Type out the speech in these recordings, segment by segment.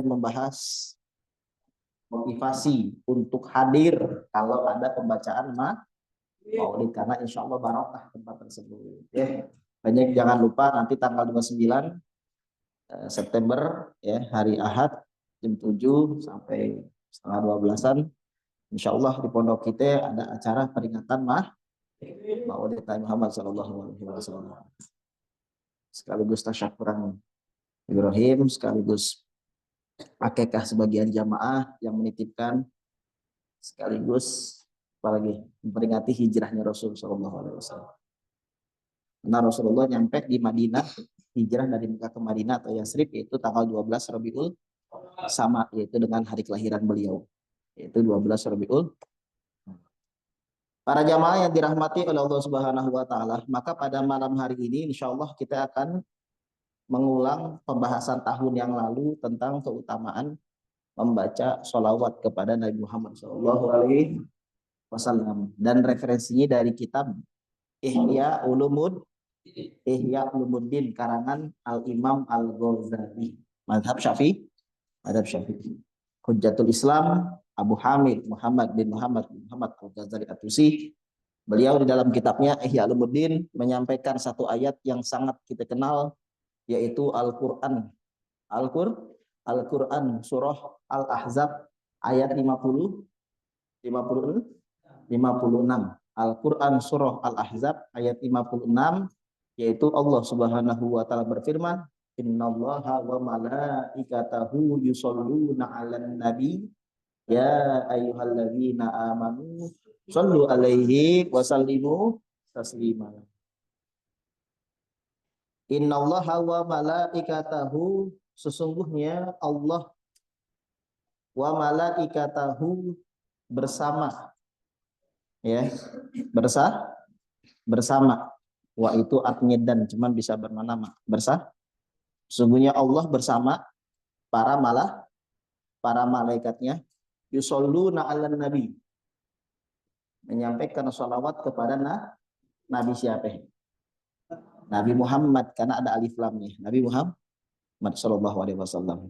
membahas motivasi untuk hadir kalau ada pembacaan maulid, karena insya Allah barokah tempat tersebut ya. Banyak, jangan lupa nanti tanggal 29 September ya, hari Ahad jam 7 sampai setengah 12-an insya Allah di pondok kita ada acara peringatan maulid Nabi Muhammad SAW, sekaligus tasyakuran Ibrahim, sekaligus akikah sebagian jamaah yang menitipkan, sekaligus apalagi memperingati hijrahnya Rasul Shallallahu Alaihi Wasallam. Karena Rasulullah nyampe di Madinah, hijrah dari Mekah ke Madinah atau Yasrib yaitu tanggal 12 Rabiul sama, yaitu dengan hari kelahiran beliau, yaitu 12 Rabiul. Para jamaah yang dirahmati oleh Allah Subhanahu Wa Taala, maka pada malam hari ini insya Allah kita akan mengulang pembahasan tahun yang lalu tentang keutamaan membaca sholawat kepada Nabi Muhammad SAW, dan referensinya dari kitab Ihya Ulumuddin karangan Al Imam Al Ghazali, Madhab Syafi'i, Hujjatul Islam Abu Hamid Muhammad bin Muhammad Al Ghazali At-Tusi. Beliau di dalam kitabnya Ihya Ulumuddin menyampaikan satu ayat yang sangat kita kenal, yaitu Al-Quran surah Al-Ahzab ayat 56. Al-Quran surah Al-Ahzab ayat 56, yaitu Allah Subhanahu wa taala berfirman, innallaha wa malaikatahu yusholluna 'alan nabi ya ayyuhalladzina amanu shollu 'alaihi wa sallimu taslima. Innallaha wa malaikatahu, sesungguhnya Allah, wa malaikatahu, bersama ya, bersama. Wa itu artinya dan, cuman bisa bermakna bersama. Sesungguhnya Allah bersama para malaikatnya, yusholluna 'alan nabi, menyampaikan sholawat kepada Nabi siapa? Nabi Muhammad, karena ada alif lamnya, Nabi Muhammad Shallallahu Alaihi Wasallam.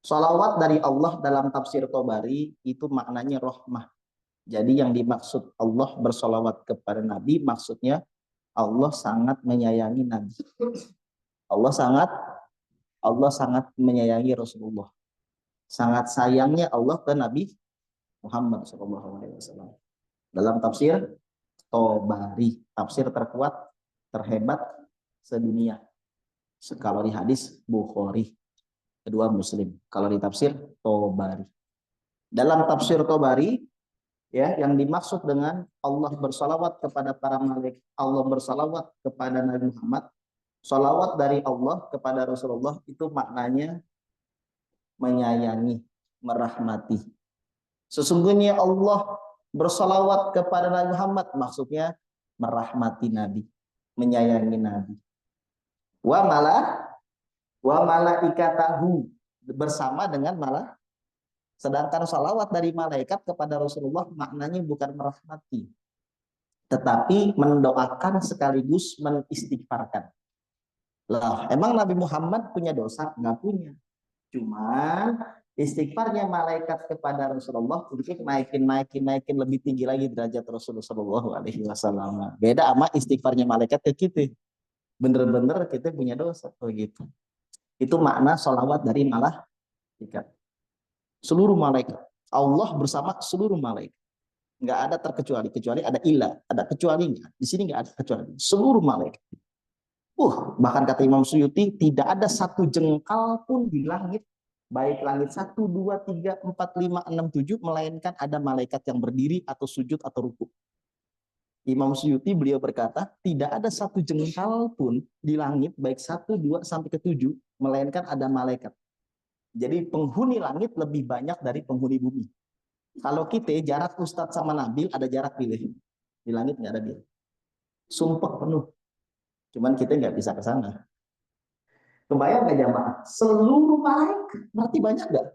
Salawat dari Allah dalam tafsir Tobari itu maknanya rahmah. Jadi yang dimaksud Allah bersalawat kepada Nabi, maksudnya Allah sangat menyayangi Nabi. Allah sangat menyayangi Rasulullah. Sangat sayangnya Allah ke Nabi Muhammad Shallallahu Alaihi Wasallam. Dalam tafsir Tobari, tafsir terkuat, terhebat sedunia. Kalau di hadis Bukhari, kedua Muslim. Kalau di tafsir Tobari, dalam tafsir Tobari ya, yang dimaksud dengan Allah bersalawat kepada para malaikat, Allah bersalawat kepada Nabi Muhammad, salawat dari Allah kepada Rasulullah itu maknanya menyayangi, merahmati. Sesungguhnya Allah bersalawat kepada Nabi Muhammad, maksudnya merahmati Nabi, menyayangi Nabi. Wa malaikatahu, bersama dengan sedangkan salawat dari malaikat kepada Rasulullah maknanya bukan merahmati, tetapi mendoakan sekaligus mengistighfarkan. Lah, emang Nabi Muhammad punya dosa? Nggak punya. Cuman istighfarnya malaikat kepada Rasulullah untuk naikin lebih tinggi lagi derajat Rasulullah Shallallahu Alaihi Wasallam. Beda sama istighfarnya malaikat ke kita. Bener-bener kita punya dosa, begitu. Itu makna sholawat dari malaikat. Seluruh malaikat, Allah bersama seluruh malaikat. Nggak ada terkecuali, kecuali ada ilah, ada kecualinya. Di sini nggak ada kecuali, seluruh malaikat. Bahkan kata Imam Suyuti, tidak ada satu jengkal pun di langit, baik langit 1, 2, 3, 4, 5, 6, 7, melainkan ada malaikat yang berdiri atau sujud atau ruku. Imam Suyuti beliau berkata, tidak ada satu jengkal pun di langit, baik 1, 2, sampai ke 7, melainkan ada malaikat. Jadi penghuni langit lebih banyak dari penghuni bumi. Kalau kita jarak Ustadz sama Nabil ada jarak pilih. Di langit nggak ada dia. Sumpah penuh. Cuman kita nggak bisa ke sana. Kebayang nggak jamaah? Seluruh malaikat, berarti banyak nggak?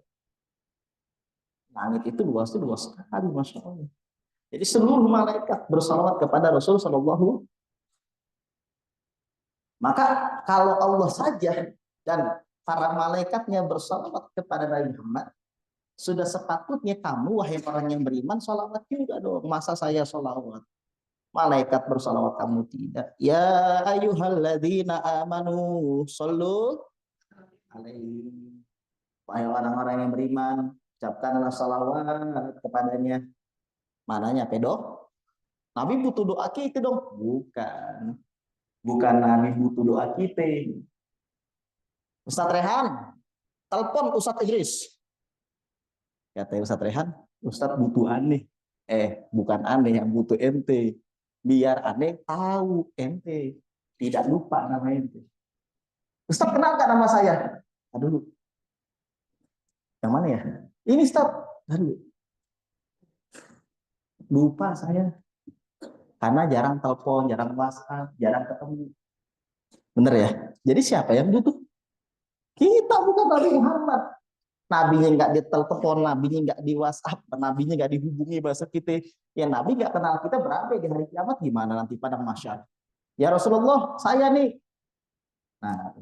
Langit itu luasnya luas sekali, masya Allah. Jadi seluruh malaikat bersalawat kepada Rasul Sallallahu. Maka kalau Allah saja dan para malaikatnya bersalawat kepada Nabi Muhammad, sudah sepatutnya kamu, wahai orang yang beriman, salawat juga dong. Masa saya salawat? Malaikat bersalawat, kamu tidak. Ya ayyuhalladzina amanu sallu alaihi. Wahai orang-orang yang beriman, ucapkanlah salawat kepadanya. Mananya pedok? Nabi butuh doa kita dong? Bukan. Bukan Nabi butuh doa kita. Ustadz Rehan, telepon Ustadz Idris. Kata Ustadz Rehan, Ustadz butuh aneh. Bukan aneh, yang butuh ente. Biar aneh tahu ente. Tidak lupa nama ente. Ustadz kenal gak nama saya? Aduh. Yang mana ya? Ini Ustadz. Aduh. Lupa saya. Karena jarang telepon, jarang WhatsApp, jarang ketemu. Bener ya? Jadi siapa yang butuh? Kita, bukan Nabi Muhammad. Nabinya nggak ditelepon, nabinya nggak di WhatsApp, nabinya nggak dihubungi bahasa kita. Ya Nabi nggak kenal kita, berapa di hari kiamat gimana nanti pada masyarakat? Ya Rasulullah, saya nih. Nah,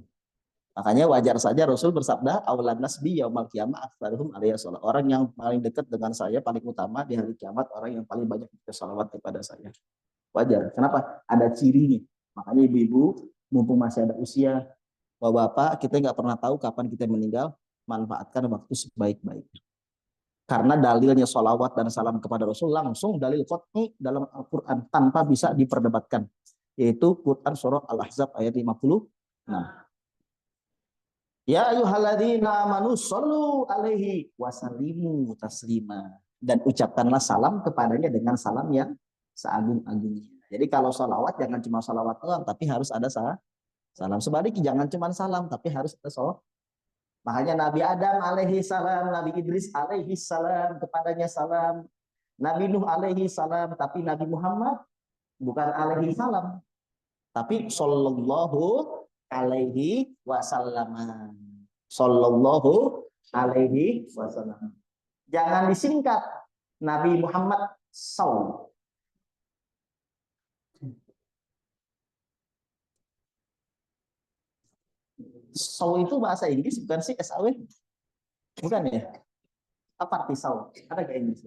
makanya wajar saja Rasul bersabda, "Aulan nasbi yaumal qiyamah aktsaruhum alayya shalah." Orang yang paling dekat dengan saya, paling utama di hari kiamat, orang yang paling banyak bersalawat kepada saya. Wajar. Kenapa? Ada cirinya. Makanya ibu-ibu, mumpung masih ada usia, bapak-bapak, kita nggak pernah tahu kapan kita meninggal, manfaatkan waktu sebaik-baiknya. Karena dalilnya sholawat dan salam kepada Rasul langsung dalil qat'i dalam Al-Quran tanpa bisa diperdebatkan. Yaitu Quran surah Al-Ahzab ayat 50. Nah, ya ayyuhalladzina amanu shollu alaihi wasallimu taslima. Dan ucapkanlah salam kepadanya dengan salam yang seagung-agungnya. Jadi kalau sholawat jangan cuma sholawat doang, tapi harus ada salam. Sebaliknya jangan cuma salam, tapi harus ada sholawat. Makanya Nabi Adam alaihi salam, Nabi Idris alaihi salam, kepadanya salam. Nabi Nuh alaihi salam, tapi Nabi Muhammad bukan alaihi salam, tapi sallallahu alaihi wasallam. Sallallahu alaihi wasallam. Jangan disingkat Nabi Muhammad SAW. SAW itu bahasa Inggris bukan sih, SAW? Bukan ya? Apa arti SAW? Ada kayak Inggris?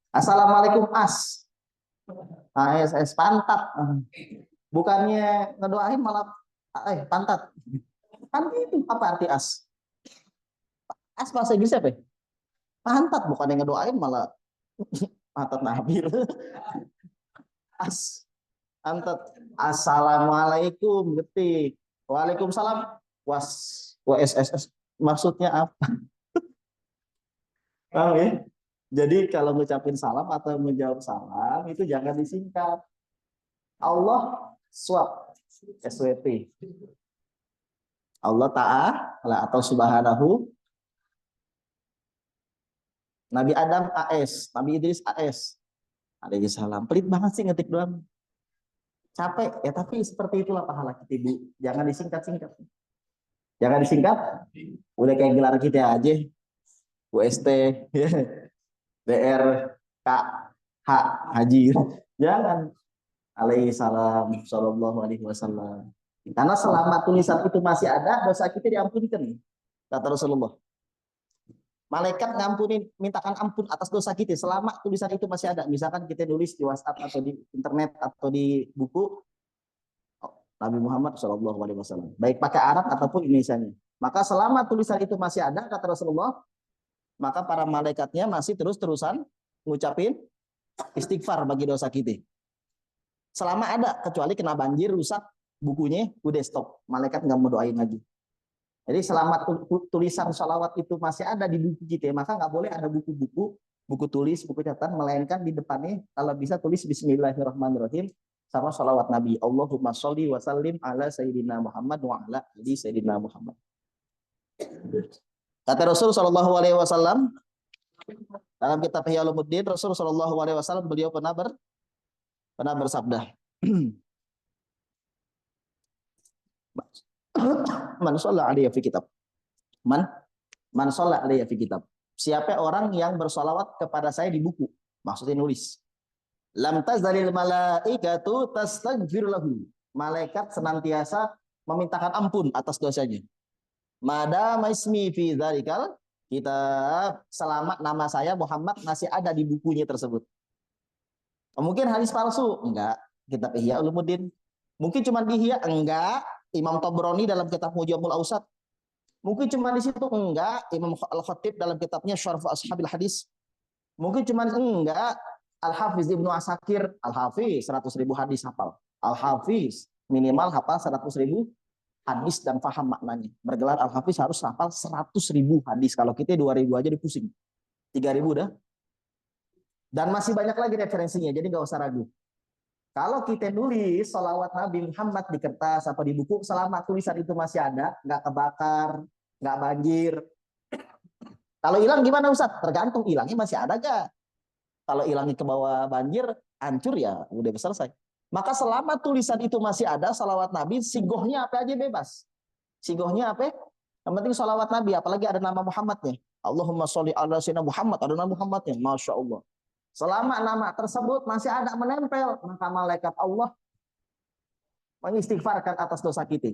Assalamualaikum as. Pantat. Bukannya ngedoain malah pantat. Kan itu apa arti as? As bahasa Inggris apa? Pantat, bukan yang ngedoain malah pantat Nabi. As. Pantat. Assalamualaikum, ketik. Waalaikumsalam. WSSS. Maksudnya apa? Paham ya? Jadi kalau ngucapin salam atau menjawab salam itu jangan disingkat. Allah swab, SWT. Allah Ta'ala atau Subhanahu. Nabi Adam AS, Nabi Idris AS. Alaihi salam. Pelit banget sih ngetik doang. Capek ya, tapi seperti itulah pahala kita, Ibu. Jangan disingkat-singkat. Jangan disingkat. Udah kayak gelar kita aja. UST, DR, K, H, Haji. Jangan. Alaihi salam, sallallahu alaihi wasallam. Karena selama tulisan itu masih ada, dosa kita diampunkan. Kata Rasulullah. Malaikat ngampunin, mintakan ampun atas dosa kita selama tulisan itu masih ada. Misalkan kita nulis di WhatsApp atau di internet atau di buku Nabi Muhammad Shallallahu Alaihi Wasallam, baik pakai Arab ataupun Indonesianya. Maka selama tulisan itu masih ada, kata Rasulullah, maka para malaikatnya masih terus-terusan ngucapin istighfar bagi dosa kita. Selama ada, kecuali kena banjir rusak bukunya, udah stop. Malaikat nggak mau doain lagi. Jadi selama tulisan sholawat itu masih ada di buku kita, maka nggak boleh ada buku-buku, buku tulis, buku catatan, melainkan di depannya kalau bisa tulis Bismillahirrahmanirrahim sama sholawat Nabi. Allahumma sholli wa sallim ala Sayyidina Muhammad wa ala ali Sayyidina Muhammad. Kata Rasul Shallallahu Alaihi Wasallam dalam kitab Ihya Ulumuddin, Rasul Shallallahu Alaihi Wasallam beliau pernah bersabda, man shalla alaihi fi kitab. Man shalla alaihi fi kitab. Siapa orang yang bersolawat kepada saya di buku, maksudnya nulis. Lam tazalil malaikatu tastaghfir lahu. malaikat senantiasa memintakan ampun atas dosanya. Madama ismi fi dzalikal kitab, selama nama saya Muhammad masih ada di bukunya tersebut. Mungkin hadis palsu? Enggak. Kitab Ihya Ulumuddin. Mungkin cuma di Ihya? Enggak. Imam Tabrani dalam kitab Mujamul Ausat. Mungkin cuma di situ? Enggak. Imam Al-Khatib dalam kitabnya Syarh Ashabil Hadis. Mungkin cuma enggak. Al-Hafiz Ibnu Asakir, Al-Hafiz 100.000 hadis hafal. Al-Hafiz minimal hafal 100.000 hadis dan paham maknanya. Bergelar Al-Hafiz harus hafal 100.000 hadis. Kalau kita 2.000 aja dipusing. 3.000 dah. Dan masih banyak lagi referensinya, jadi nggak usah ragu. Kalau kita nulis sholawat Nabi Muhammad di kertas atau di buku, selama tulisan itu masih ada, nggak kebakar, nggak banjir. Kalau hilang gimana Ustaz? Tergantung hilangnya masih ada gak? Kalau hilangnya ke bawah banjir, hancur ya, udah selesai. Maka selama tulisan itu masih ada, sholawat Nabi, sigohnya apa aja bebas. Sigohnya apa? Yang penting sholawat Nabi, apalagi ada nama Muhammadnya. Allahumma sholli ala sayyidina Muhammad, ada nama Muhammadnya, Masya Allah. Selama nama tersebut masih ada menempel, maka malaikat Allah mengistighfarkan atas dosa kita.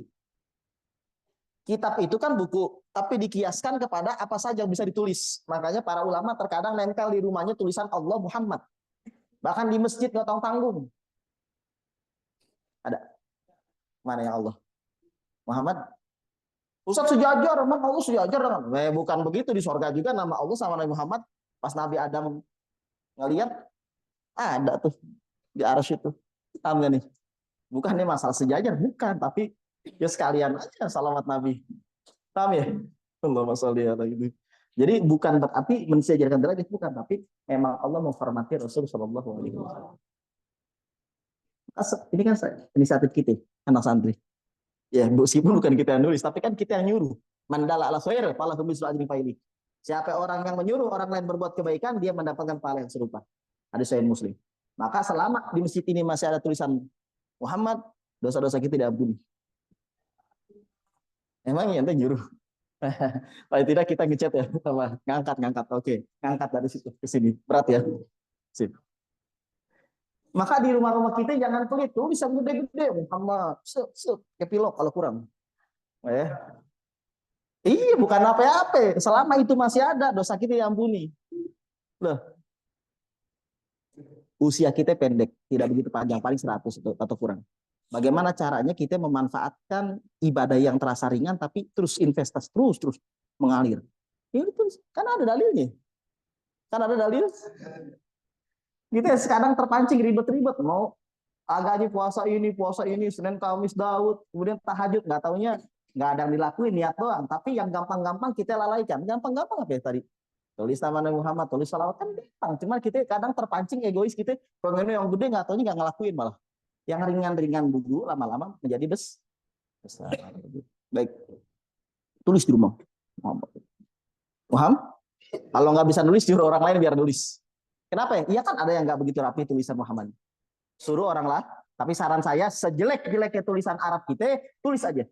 Kitab itu kan buku, tapi dikiaskan kepada apa saja yang bisa ditulis. Makanya para ulama terkadang nempel di rumahnya tulisan Allah Muhammad. Bahkan di masjid nggak tanggung-tanggung. Ada. Mana yang Allah? Muhammad? Ustaz sejajar, memang Allah sejajar. Bukan begitu, di surga juga nama Allah sama Nabi Muhammad. Pas Nabi Adam ngelihat, ada tuh di arsy itu. Paham gak nih? Bukan nih masalah sejajar, bukan. Tapi ya sekalian aja salawat Nabi. Paham ya? Allahumma sholli ala itu. Jadi bukan berarti mensejarkan derajat, bukan. Tapi memang Allah menghormati Rasul Shallallahu Alaihi Wasallam. Ini kan inisiatif kita, anak santri. Ya, meskipun bukan kita yang nulis, tapi kan kita yang nyuruh. Mandala ala khair, fala tubisu ajri faili. Siapa orang yang menyuruh orang lain berbuat kebaikan, dia mendapatkan pahala yang serupa. Hadis Sahih Muslim. Maka selama di masjid ini masih ada tulisan Muhammad, dosa-dosa kita diampuni. Emang ya ente nyuruh. Paling tidak kita ngechat ya, sama ngangkat. Oke, ngangkat dari situ ke sini. Berat ya. Sip. Maka di rumah-rumah kita jangan pelit, tuh bisa gede-gede Muhammad, kepilok kalau kurang. Ya. Iya, bukan apa-apa. Selama itu masih ada, dosa kita diampuni. Loh. Usia kita pendek, tidak begitu panjang, paling 100 atau kurang. Bagaimana caranya kita memanfaatkan ibadah yang terasa ringan, tapi terus investasi, terus mengalir. Ini terus, kan ada dalilnya. Kan ada dalil. Kita sekarang terpancing ribet-ribet, mau agaknya puasa ini, Senin, Kamis, Daud, kemudian tahajud, nggak taunya nggak ada yang dilakuin, niat doang. Tapi yang gampang-gampang kita lalaikan. Gampang-gampang apa ya tadi? Tulis nama Nabi Muhammad, tulis salawat, kan gampang. Cuma kita kadang terpancing egois kita, pengen yang gede nggak taunya nggak ngelakuin malah. Yang ringan-ringan dulu lama-lama menjadi besar. Baik, tulis di rumah. Paham? Kalau nggak bisa nulis, suruh orang lain biar nulis. Kenapa ya? Iya kan ada yang nggak begitu rapi tulisan Muhammad. Suruh orang lah. Tapi saran saya, sejelek-jeleknya tulisan Arab kita, tulis aja.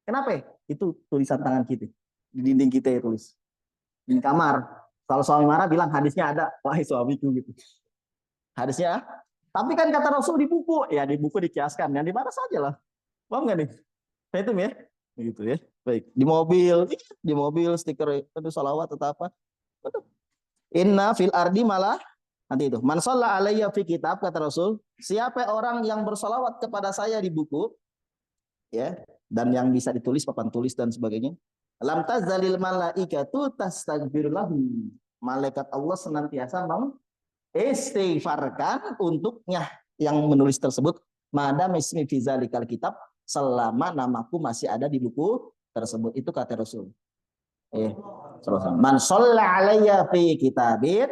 Kenapa ya? Itu tulisan tangan kita. Di dinding kita ya tulis. Di kamar. Kalau suami marah bilang hadisnya ada. Wahai suamiku gitu. Hadisnya. Tapi kan kata Rasul di buku. Ya di buku dikiaskan. Yang di mana saja lah. Paham nggak nih? Nah itu ya. Begitu ya. Baik. Di mobil stiker itu salawat atau apa. Inna fil ardi malah nanti itu. Man shalla alayya fi kitab, kata Rasul, siapa orang yang bersolawat kepada saya di buku, ya, dan yang bisa ditulis papan tulis dan sebagainya. Lam tazalil malaikatu tastaghfir lahu. Malaikat Allah senantiasa mengistighfarkan untuknya yang menulis tersebut. Madam ismi fi zalikal kitab, selama namaku masih ada di buku tersebut. Itu kata Rasul. Man shalla alayya fi kitabin,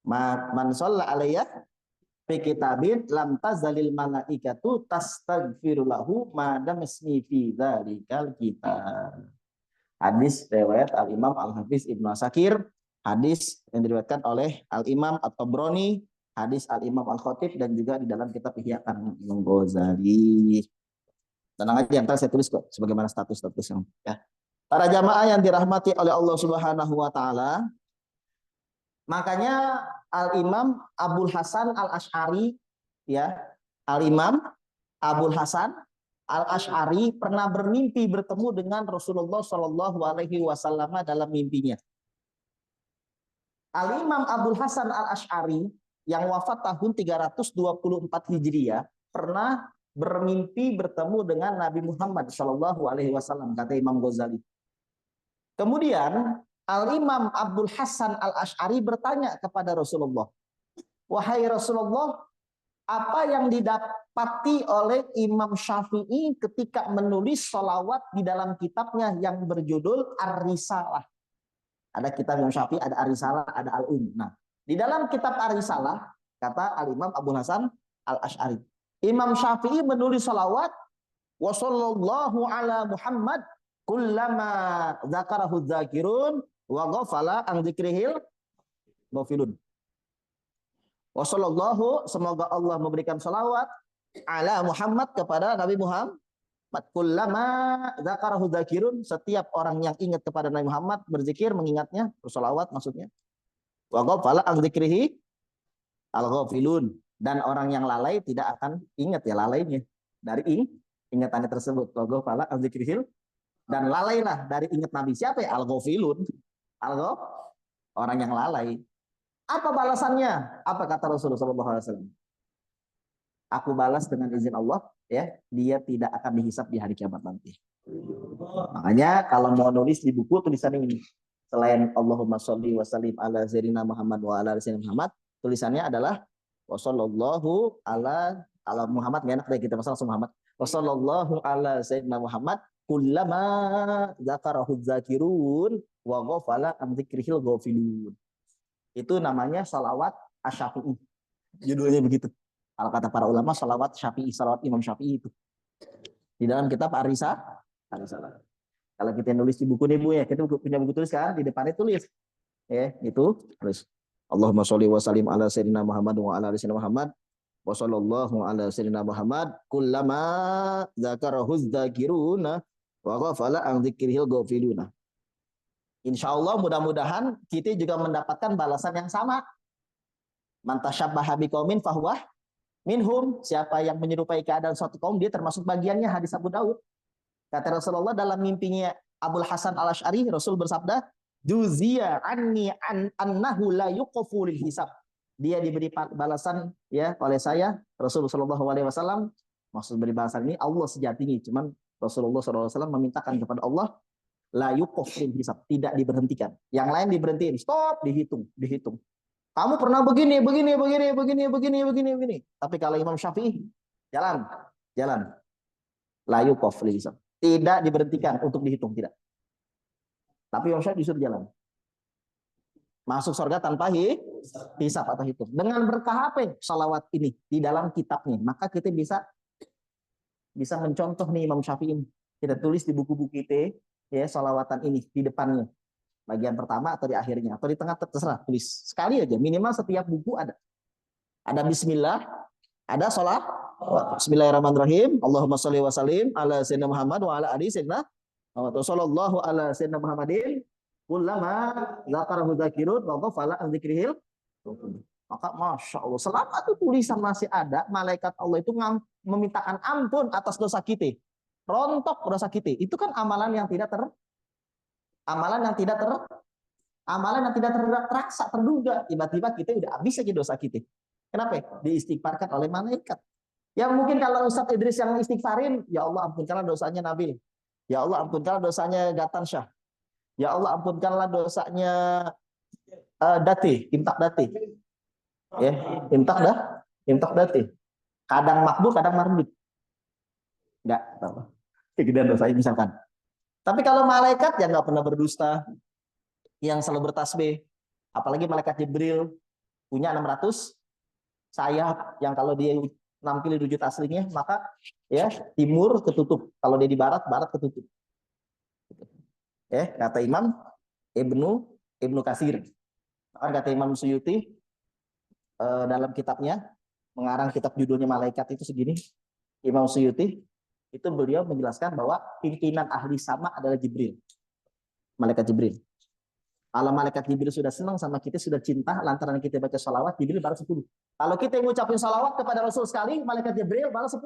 man shalla alayya fi kitabin lam tazalil malaikatu tastaghfiru lahu ma dam ismi fi dzalikal kitab. Hadis riwayat Al-Imam Al-Hafiz Ibnu Asakir, hadis yang diriwayatkan oleh Al-Imam At-Tabrani, hadis Al-Imam Al-Khatib, dan juga di dalam kitab Ihya Al-Ghazali. Tenang aja, ntar saya tulis kok sebagaimana status-status yang ya. Para jamaah yang dirahmati oleh Allah Subhanahu wa taala, makanya Al-Imam Abul Hasan Al-Asy'ari ya, Al-Imam Abul Hasan Al-Asy'ari pernah bermimpi bertemu dengan Rasulullah Shallallahu Alaihi Wasallam dalam mimpinya. Al-Imam Abul Hasan Al-Asy'ari yang wafat tahun 324 Hijriah pernah bermimpi bertemu dengan Nabi Muhammad Shallallahu Alaihi Wasallam, kata Imam Ghazali. Kemudian Al-Imam Abdul Hasan Al-Asy'ari bertanya kepada Rasulullah, wahai Rasulullah, apa yang didapati oleh Imam Syafi'i ketika menulis sholawat di dalam kitabnya yang berjudul Ar-Risalah? Ada kitab Imam Syafi'i, ada Ar-Risalah, ada Al-Um. Nah, di dalam kitab Ar-Risalah, kata Al-Imam Abdul Hasan Al-Asy'ari, Imam Syafi'i menulis sholawat, wa sallallahu ala Muhammad kullama dzakarahu dzakirun wa ghafala an dzikrihil ghafilun. Wa sallallahu, semoga Allah memberikan salawat ala Muhammad, kepada Nabi Muhammad, kullama dzakarahu dzakirun, setiap orang yang ingat kepada Nabi Muhammad, berzikir, mengingatnya, bersalawat maksudnya. Wa ghafala an dzikrihi al-ghafilun, dan orang yang lalai tidak akan ingat ya lalainya dari ingatannya tersebut. Wa ghafala an dzikrihil, dan lalailah dari ingat Nabi. Siapa ya? Al-ghafilun. Orang yang lalai. Apa balasannya? Apa kata Rasulullah SAW? Aku balas dengan izin Allah, ya, dia tidak akan dihisap di hari kiamat nanti. Makanya kalau mau nulis di buku tulisan ini, selain Allahumma sholli wa sallim ala sayyidina Muhammad wa ala sayyidina Muhammad, tulisannya adalah wa sallallahu ala Muhammad, nggak enak deh kita masalah Muhammad. Wa sallallahu ala sayyidina Muhammad kullama dzakarahu dzakirun wa ghafala an dzikrihil ghafilun. Itu namanya salawat Asy-Syafi'i. Judulnya begitu. Kalau kata para ulama, salawat Syafi'i, salawat Imam Syafi'i itu. Di dalam kitab Ar-Risalah. Kalau kita nulis di buku nih Bu ya, kita punya buku tulis kan, di depannya tulis. Ya, itu terus. Allahumma sholli wa sallim ala sayyidina Muhammad wa ala sayyidina Muhammad wa sallallahu ala sayyidina Muhammad kullama dzakarahu dzakiruna wa ghafala an dzikrihil ghafiluna. Insya Allah mudah-mudahan kita juga mendapatkan balasan yang sama. Man tasyabbaha biqaumin fahuwa minhum. Siapa yang menyerupai keadaan suatu kaum, dia termasuk bagiannya. Hadis Abu Daud. Kata Rasulullah dalam mimpinya Abul Hasan Al-Asy'ari, Rasul bersabda, "Juziya anni annahu la yuqafu lil hisab." Dia diberi balasan ya oleh saya, Rasulullah sallallahu alaihi wasallam. Maksud beri balasan ini Allah sejatinya, cuman Rasulullah sallallahu alaihi wasallam memintakan kepada Allah, la yuqafil hisab, tidak diberhentikan. Yang lain diberhentiin, stop, dihitung. Kamu pernah begini. Tapi kalau Imam Syafi'i, jalan. La yuqafil hisab, tidak diberhentikan untuk dihitung, tidak. Tapi Imam Syafi'i disuruh jalan. Masuk surga tanpa hisab atau hitung. Dengan berkah apa? Salawat ini di dalam kitabnya. Maka kita bisa mencontoh nih Imam Syafi'i. Kita tulis di buku-buku kita, ya, salawatan ini di depannya, bagian pertama atau di akhirnya atau di tengah, terserah, tulis sekali aja, minimal setiap buku ada bismillah, ada salat, bismillahirrahmanirrahim, Allahumma sholli wa sallim ala sayyidina Muhammad wa ala ali sayyidina Muhammad, sallallahu ala sayyidina Muhammadin kullama dzakarahu dzakirun wa ghafala an dzikrihil. Maka Masya Allah, selama itu tulisan masih ada, malaikat Allah itu memintakan ampun atas dosa kita, rontok dosa kita. Itu kan amalan yang tidak terasa, terduga. Tiba-tiba kita udah habis aja dosa kita. Kenapa? Diistighfarkan oleh malaikat. Ya mungkin kalau Ustadz Idris yang istighfarin, ya Allah ampunkanlah dosanya Nabil. Ya Allah ampunkanlah dosanya Gatan Syah. Ya Allah ampunkanlah dosanya Imtak Dati. Ya, Imtak Dati. Kadang makbul, kadang mardud. Enggak apa. Kegedean dosanya misalkan. Tapi kalau malaikat yang nggak pernah berdusta, yang selalu bertasbih, apalagi malaikat Jibril punya 600 sayap, yang kalau dia nampil di wujud aslinya, maka ya timur ketutup, kalau dia di barat ketutup. Ya, kata Imam Ibnu Katsir. Kata Imam Suyuti dalam kitabnya, mengarang kitab judulnya Malaikat itu segini, Imam Suyuti itu beliau menjelaskan bahwa pimpinan ahli sama adalah Jibril, malaikat Jibril. Kalau malaikat Jibril sudah senang sama kita, sudah cinta lantaran kita baca sholawat, Jibril balas 10. Kalau kita ngucapin sholawat kepada Rasul sekali, malaikat Jibril balas 10.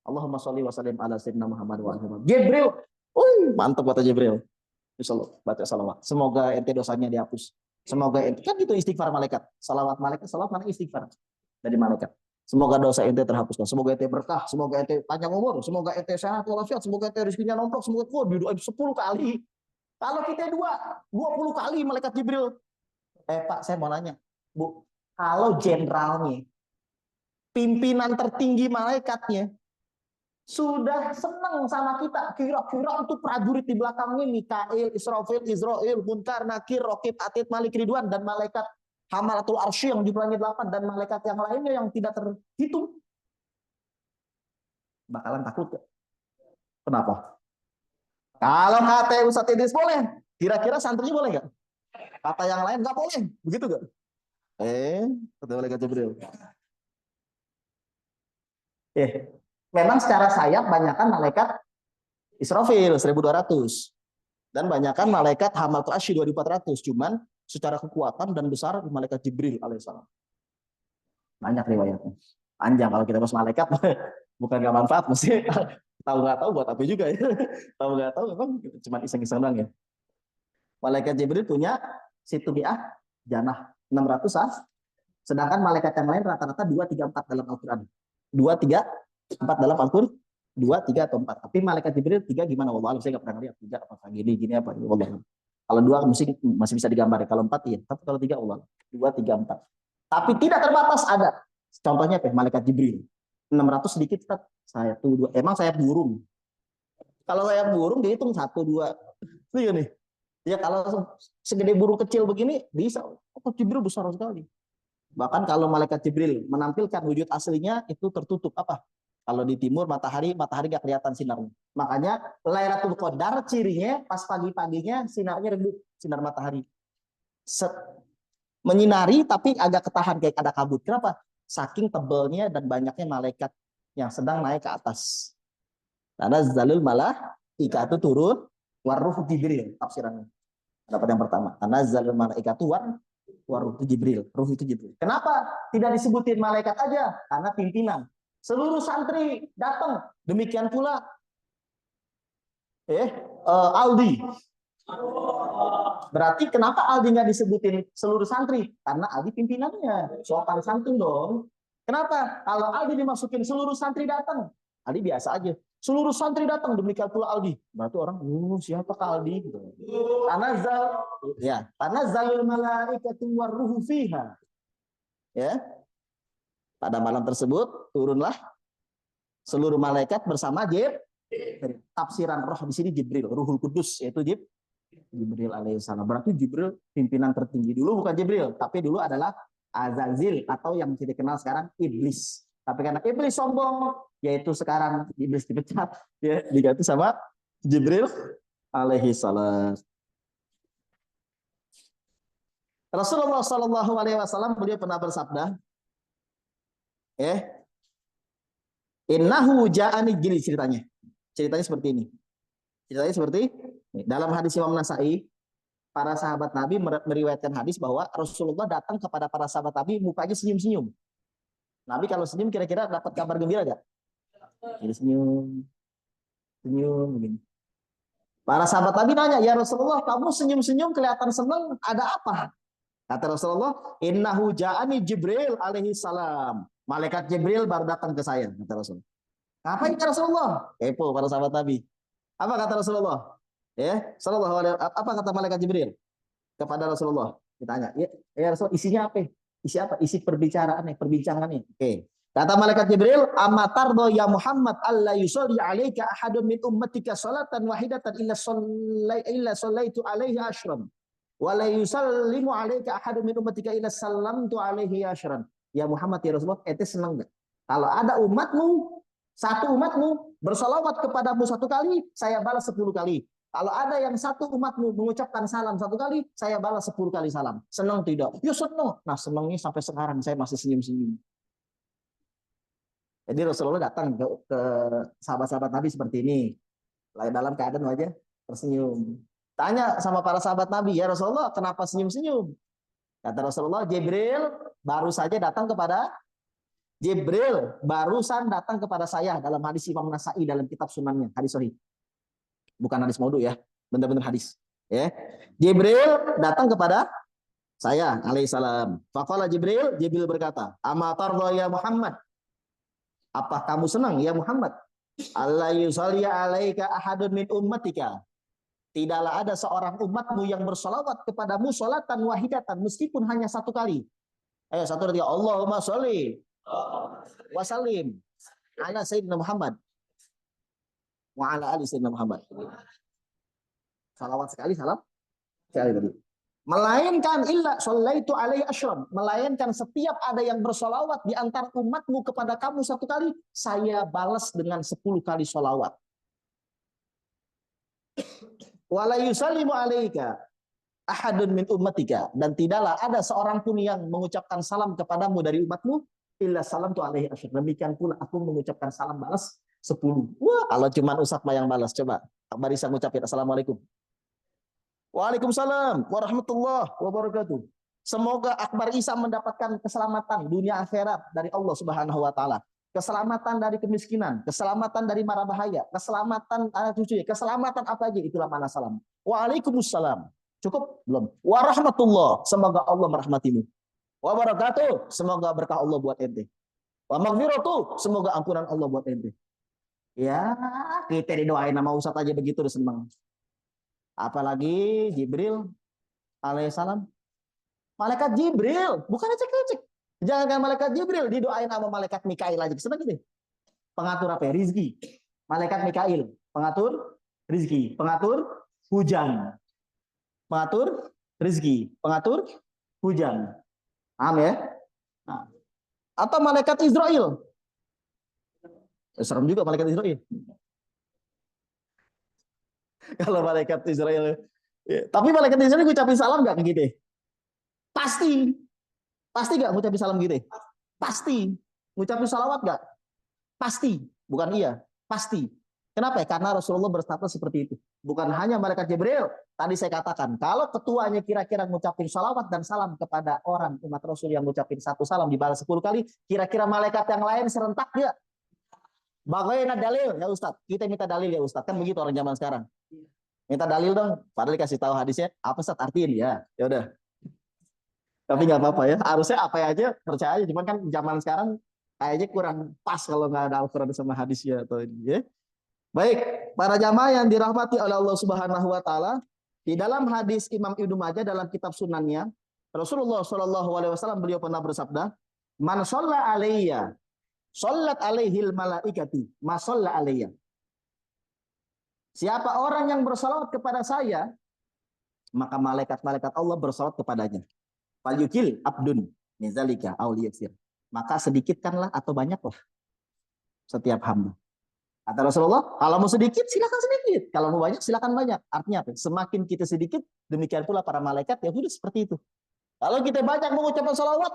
Allahumma sholli wa sallim ala sayyidina Muhammad wa alihi. Jibril, mantap kata Jibril. Insyaallah baca salawat. Semoga ente dosanya dihapus. Semoga ente, kan itu istighfar malaikat. Salawat malaikat, salawat mana istighfar dari malaikat. Semoga dosa ente terhapuskan. Semoga ente berkah. Semoga ente panjang umur. Semoga ente sehat walafiat. Semoga ente rezekinya nomplok. Semoga didoain 10 kali. Kalau kita 20 kali malaikat Jibril. Pak, saya mau nanya. Bu, kalau jenderalnya, pimpinan tertinggi malaikatnya, sudah senang sama kita, kira-kira itu prajurit di belakangnya Mikail, Israfil, Izrail, Munkar, Nakir, Raqib, Atid, Malik, Ridwan, dan malaikat Hamalatul Arsy yang jumlahnya 8 dan malaikat yang lainnya yang tidak terhitung, bakalan takut gak? Kenapa? Kalau kata Ustadz Idris boleh, kira-kira santrinya boleh nggak? Kata yang lain nggak boleh, begitu nggak? Kata malaikat Jibril. Memang secara sayap banyakkan malaikat Israfil 1200 dan banyakkan malaikat Hamalatul Arsy 2400. Cuman secara kekuatan dan besar malaikat Jibril alaihissalam. Banyak riwayatnya. Panjang kalau kita bahas malaikat bukan nggak manfaat, mesti tahu nggak tahu buat apa juga ya. Tahu nggak tahu memang cuma iseng-iseng doang ya. Malaikat Jibril punya situ bi'ah janah 600-an. Sedangkan malaikat yang lain rata-rata 2, 3, 4 dalam Al-Qur'an. 2, 3, 4 dalam Al-Qur'an. 2, 3 atau 4. Tapi malaikat Jibril 3 gimana? Wallah, saya nggak pernah lihat 3 apakah gini apa. Wallah. Kalau 2 masih bisa digambar. Kalau 4 iya. Tapi kalau 3 Allah. 2, 3, 4. Tapi tidak terbatas ada. Contohnya apa? Malaikat Jibril. 600 sedikit Ustaz. Saya tuh 2. Emang saya burung. Kalau saya burung dihitung 1, 2. Iya nih. Ya kalau segede burung kecil begini bisa. Oh, Jibril besar sekali. Bahkan kalau malaikat Jibril menampilkan wujud aslinya itu tertutup apa? Kalau di timur matahari nggak kelihatan sinarnya. Makanya Lailatul Qadar cirinya pas pagi-paginya sinarnya redup, sinar matahari. Menyinari tapi agak ketahan kayak ada kabut. Kenapa? Saking tebalnya dan banyaknya malaikat yang sedang naik ke atas. Karena zalul malaikatu turun waruh Jibril tafsirannya. Dapat yang pertama. Karena zalul malaikatu waruh Jibril. Ruh itu Jibril. Kenapa tidak disebutin malaikat aja? Karena pimpinan. Seluruh santri datang. Demikian pula Aldi. Berarti kenapa Aldi nggak disebutin seluruh santri? Karena Aldi pimpinannya. Sopan santun dong. Kenapa? Kalau Aldi dimasukin seluruh santri datang. Aldi biasa aja. Seluruh santri datang, demikian pula Aldi. Berarti orang, siapa Aldi? Karena zalul malaikatu waruhu fiha. Ya. Pada malam tersebut turunlah seluruh malaikat bersama Jibril. Tafsiran roh di sini Jibril, Ruhul Kudus yaitu Jibril alaihissalam. Berarti Jibril pimpinan tertinggi dulu bukan Jibril, tapi dulu adalah Azazil atau yang kita kenal sekarang iblis. Tapi karena iblis sombong, yaitu sekarang iblis dipecat, ya diganti sama Jibril alaihissalam. Rasulullah Shallallahu Alaihi Wasallam beliau pernah bersabda, innahu ja'ani, gini ceritanya. Ceritanya seperti ini. Ceritanya seperti dalam hadis Imam Nasai, para sahabat Nabi meriwayatkan hadis bahwa Rasulullah datang kepada para sahabat Nabi mukanya senyum-senyum. Nabi kalau senyum kira-kira dapat kabar gembira gak? Jadi senyum begini. Para sahabat Nabi nanya, ya Rasulullah, kamu senyum-senyum kelihatan senang, ada apa? Kata Rasulullah, innahu ja'ani Jibril alaihi salam. Malaikat Jibril baru datang ke saya, kata Rasulullah. Ngapain ya Rasulullah? Kepo para sahabat Nabi. Apa kata Rasulullah? Sallallahu alaihi, apa kata malaikat Jibril kepada Rasulullah? Ditanya, ya Rasul, isinya apa? Isi apa? Isi perbincangan nih. Oke. Kata malaikat Jibril, amatardo ya Muhammad alla yusolli alaika ahadun min ummatika salatan wahidatan illa sallaitu alaihi asyram. Wa la yusallimu alaika ahadun min ummatika illa sallamtu alaihi asyram. Ya Muhammad ya Rasulullah, ente senang enggak? Kalau ada satu umatmu bersolawat kepadamu 1 kali, saya balas 10 kali. Kalau ada yang satu umatmu mengucapkan salam 1 kali, saya balas 10 kali salam. Senang tidak? Ya senang. Nah senangnya sampai sekarang saya masih senyum-senyum. Jadi Rasulullah datang ke sahabat-sahabat Nabi seperti ini. Dalam keadaan wajah tersenyum. Tanya sama para sahabat Nabi, ya Rasulullah kenapa senyum-senyum? Kata Rasulullah, Jibril baru saja datang kepada Jibril barusan datang kepada saya dalam hadis Imam Nasai dalam kitab Sunannya, hadis sahih. Bukan hadis maudhu ya, benar-benar hadis. Ya. Jibril datang kepada saya alaihissalam. Faqala Jibril, Jibril berkata, "Ama tardha ya Muhammad? Apa kamu senang ya Muhammad? Allah yusalli alaika ahadun min ummatika. Tidaklah ada seorang umatmu yang bersolawat kepadamu solatan wahidatan meskipun hanya satu kali. Ayo satu kali, Allahumma sholli wa sallim ala sayyidina Muhammad wa ala ali sayyidina Muhammad." Salawat sekali, salam sekali tadi. Melainkan illa shallaitu alaihi asyram, melainkan setiap ada yang bersolawat di antara umatmu kepada kamu satu kali, saya balas dengan 10 kali solawat. Wala yusallimu alaika ahadun min ummatika, dan tidaklah ada seorang pun yang mengucapkan salam kepadamu dari umatmu illa salam tu alaihi asyram, demikian pula aku mengucapkan salam balas 10. Wah, kalau cuma Ustadz yang balas, coba Akbar Isa ngucapin assalamualaikum. Waalaikumsalam warahmatullahi wabarakatuh. Semoga Akbar Isa mendapatkan keselamatan dunia akhirat dari Allah Subhanahu wa taala. Keselamatan dari kemiskinan, keselamatan dari mara bahaya, keselamatan anak cucu, keselamatan apa aja, itulah mana salam. Waalaikumsalam. Cukup? Belum. Warahmatullah, semoga Allah merahmatimu. Wabarakatuh, semoga berkah Allah buat ente. Wa maghfiratuh, semoga ampunan Allah buat ente. Ya, kita didoain nama Ustaz aja begitu udah senang. Apalagi Jibril alaihissalam. Malaikat Jibril, bukan ecek-ecek. Jangan malaikat Jibril didoain sama malaikat Mikail aja. Senang gitu. Pengatur apa ya? Rizki. Malaikat Mikail, pengatur rizki, pengatur hujan. Pengatur rizki, pengatur hujan. Paham ya? Nah. Atau malaikat Israel. Serem juga malaikat Israel. Kalau malaikat Israel, ya. Tapi malaikat Israel ngucapin salam nggak ke kita? Pasti, pasti nggak ngucapin salam gitu? Pasti, ngucapin salawat nggak? Pasti, bukan iya, pasti. Kenapa? Karena Rasulullah berstatus seperti itu. Bukan hanya malaikat Jibril. Tadi saya katakan, kalau ketuanya kira-kira ngucapin salawat dan salam kepada orang umat Rasul yang ngucapin satu salam dibalas 10 kali, kira-kira malaikat yang lain serentak nggak? Bagaimana dalil ya Ustadz? Kita minta dalil ya Ustadz. Kan begitu orang zaman sekarang. Minta dalil dong. Padahal dikasih tahu hadisnya. Apa Ustadz artiin ya? Ya udah. Tapi nggak apa-apa ya. Harusnya apa aja percaya aja. Cuman kan zaman sekarang kayaknya kurang pas kalau nggak ada Al-Quran sama hadisnya atau ini. Ya. Baik, para jamaah yang dirahmati oleh Allah Subhanahu Wa Taala. Di dalam hadis Imam Ibnu Majah dalam kitab Sunannya, Rasulullah Shallallahu Alaihi Wasallam beliau pernah bersabda, "Man sholla alayya shollat alaihil malaikati ma sholla alayya." Siapa orang yang bersalawat kepada saya, maka malaikat-malaikat Allah bersalawat kepadanya. Fal yukil abdun nizalika auliyasir. Maka sedikitkanlah atau banyaklah setiap hamba. Kata Rasulullah, kalau mau sedikit silakan sedikit, kalau mau banyak silakan banyak. Artinya apa? Semakin kita sedikit, demikian pula para malaikat ya sudah seperti itu. Kalau kita banyak mengucapkan salawat,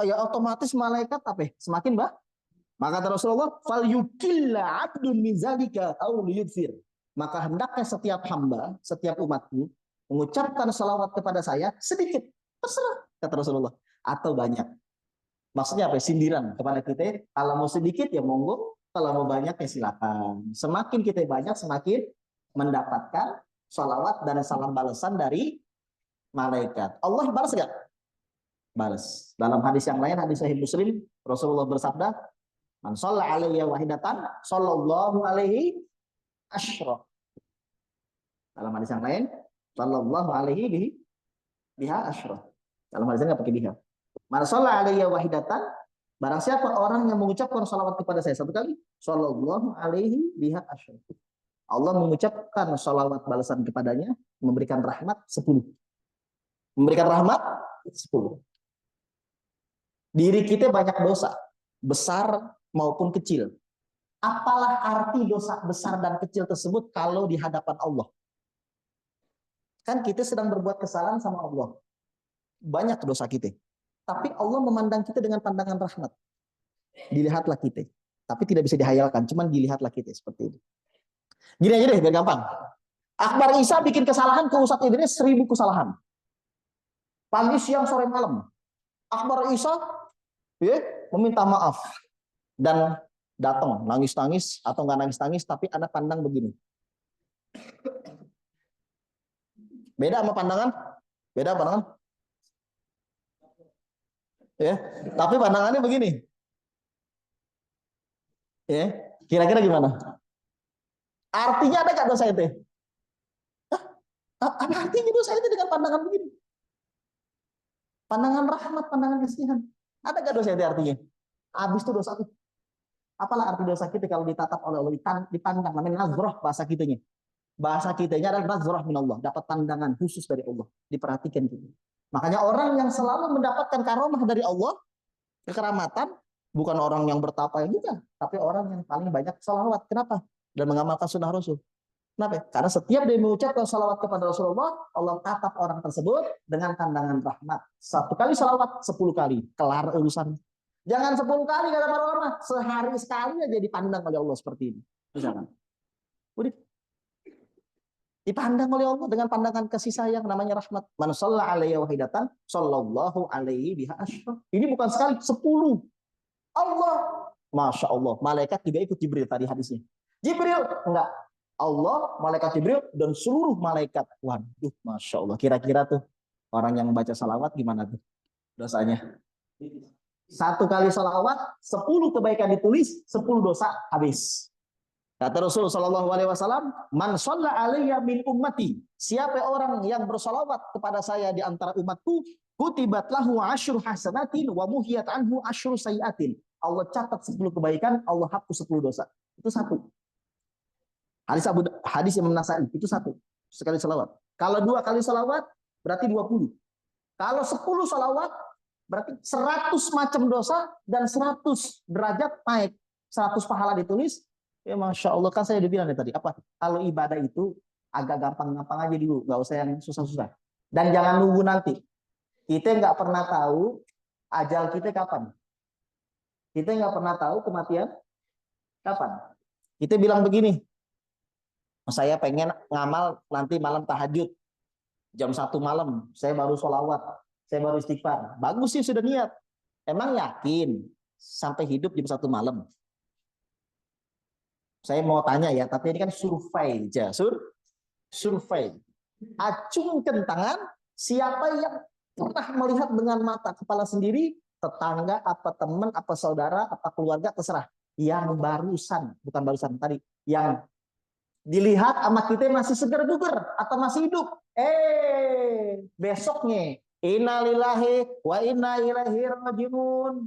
ya otomatis malaikat apa? Semakin maka kata Rasulullah, fal yukilla abdun min zalika aw liyuthir. Maka hendaknya setiap hamba, setiap umatku mengucapkan salawat kepada saya sedikit, terserah kata Rasulullah, atau banyak. Maksudnya apa? Sindiran kepada kita. Kalau mau sedikit ya monggo, kalau mau banyak ya silakan. Semakin kita banyak, semakin mendapatkan salawat dan salam balasan dari malaikat. Allah balas nggak? Balas. Dalam hadis yang lain, hadis Sahih Muslim, Rasulullah bersabda, "Man shalla alayya wahidatan, sallallahu alaihi asyra." Dalam hadis yang lain, sallallahu alaihi biha asyra. Dalam hadisnya nggak pakai biha. Man shalla alayya wahidatan, barang siapa orang yang mengucapkan salawat kepada saya satu kali, sallallahu alaihi biha asyra. Allah mengucapkan salawat balasan kepadanya, memberikan rahmat 10. Memberikan rahmat 10. Diri kita banyak dosa, besar maupun kecil. Apalah arti dosa besar dan kecil tersebut kalau di hadapan Allah? Kan kita sedang berbuat kesalahan sama Allah. Banyak dosa kita. Tapi Allah memandang kita dengan pandangan rahmat. Dilihatlah kita. Tapi tidak bisa dihayalkan. Cuman dilihatlah kita seperti itu. Gini aja deh, biar gampang. Akbar Isa bikin kesalahan ke Ustadz Idris 1000 kesalahan. Pagi, siang, sore, malam. Akbar Isa, ya, meminta maaf dan datang nangis-nangis atau nggak nangis-nangis, tapi ada pandang begini. Beda sama pandangan? Beda pandangan? Ya, tapi pandangannya begini. Ya, kira-kira gimana? Artinya ada nggak dosa itu? Apa artinya dosa itu dengan pandangan begini? Pandangan rahmat, pandangan kasihan. Ada nggak dosa itu artinya? Habis itu dosa itu. Apalah arti dosa kita kalau ditatap oleh Allah, dipandang, namanya nazroh bahasa kitanya. Bahasa kitanya adalah nazroh min Allah, dapat pandangan khusus dari Allah, diperhatikan kita. Makanya orang yang selalu mendapatkan karomah dari Allah, kekeramatan, bukan orang yang bertapa yang bukan, tapi orang yang paling banyak salawat. Kenapa? Dan mengamalkan sunnah Rasul. Kenapa? Karena setiap dia mengucapkan salawat kepada Rasulullah, Allah tatap orang tersebut dengan pandangan rahmat. 1 kali salawat, 10 kali. Kelar urusan. Jangan 10 kali kata para ulama, sehari sekali aja dipandang oleh Allah seperti ini. Misalkan. Udah. Dipandang oleh Allah dengan pandangan kasih sayang, namanya rahmat. Man shalla alaihi wahidatan, sallallahu alaihi biha asyra. Ini bukan sekali, 10. Allah. Masya Allah. Malaikat juga ikut Jibril tadi hadisnya. Jibril, enggak. Allah, malaikat Jibril, dan seluruh malaikat. Waduh, Masya Allah. Kira-kira tuh orang yang baca salawat gimana tuh dosanya? 1 kali salawat, 10 kebaikan ditulis, 10 dosa habis. Kata Rasul Shallallahu Alaihi Wasallam, man shalla alayya min ummati, siapa orang yang bersalawat kepada saya di antara umatku, kutibat lahu asyru hasanatin wa muhiyat anhu asyru sayiatin. Allah catat 10 kebaikan, Allah hapus 10 dosa. Itu 1. Hadis Imam Nasai itu 1 sekali salawat. Kalau 2 kali salawat berarti 20. Kalau 10 salawat berarti 100 macam dosa dan 100 derajat naik. 100 pahala ditulis. Ya Masya Allah, kan saya udah bilang tadi, apa? Kalau ibadah itu agak gampang-gampang aja dulu, nggak usah yang susah-susah. Dan jangan nunggu nanti. Kita nggak pernah tahu ajal kita kapan. Kita nggak pernah tahu kematian kapan. Kita bilang begini, saya pengen ngamal nanti malam tahajud, jam 1 malam, saya baru sholawat, saya baru istighfar. Bagus sih sudah niat. Emang yakin sampai hidup jam 1 malam? Saya mau tanya ya, tapi ini kan survei aja. Survei. Acungkan tangan, siapa yang pernah melihat dengan mata kepala sendiri, tetangga, apa teman, apa saudara, apa keluarga, terserah. Yang barusan, bukan barusan tadi, yang dilihat sama kita masih segar bugar atau masih hidup. Besoknya, innalillahi wa inna ilaihi rajiun.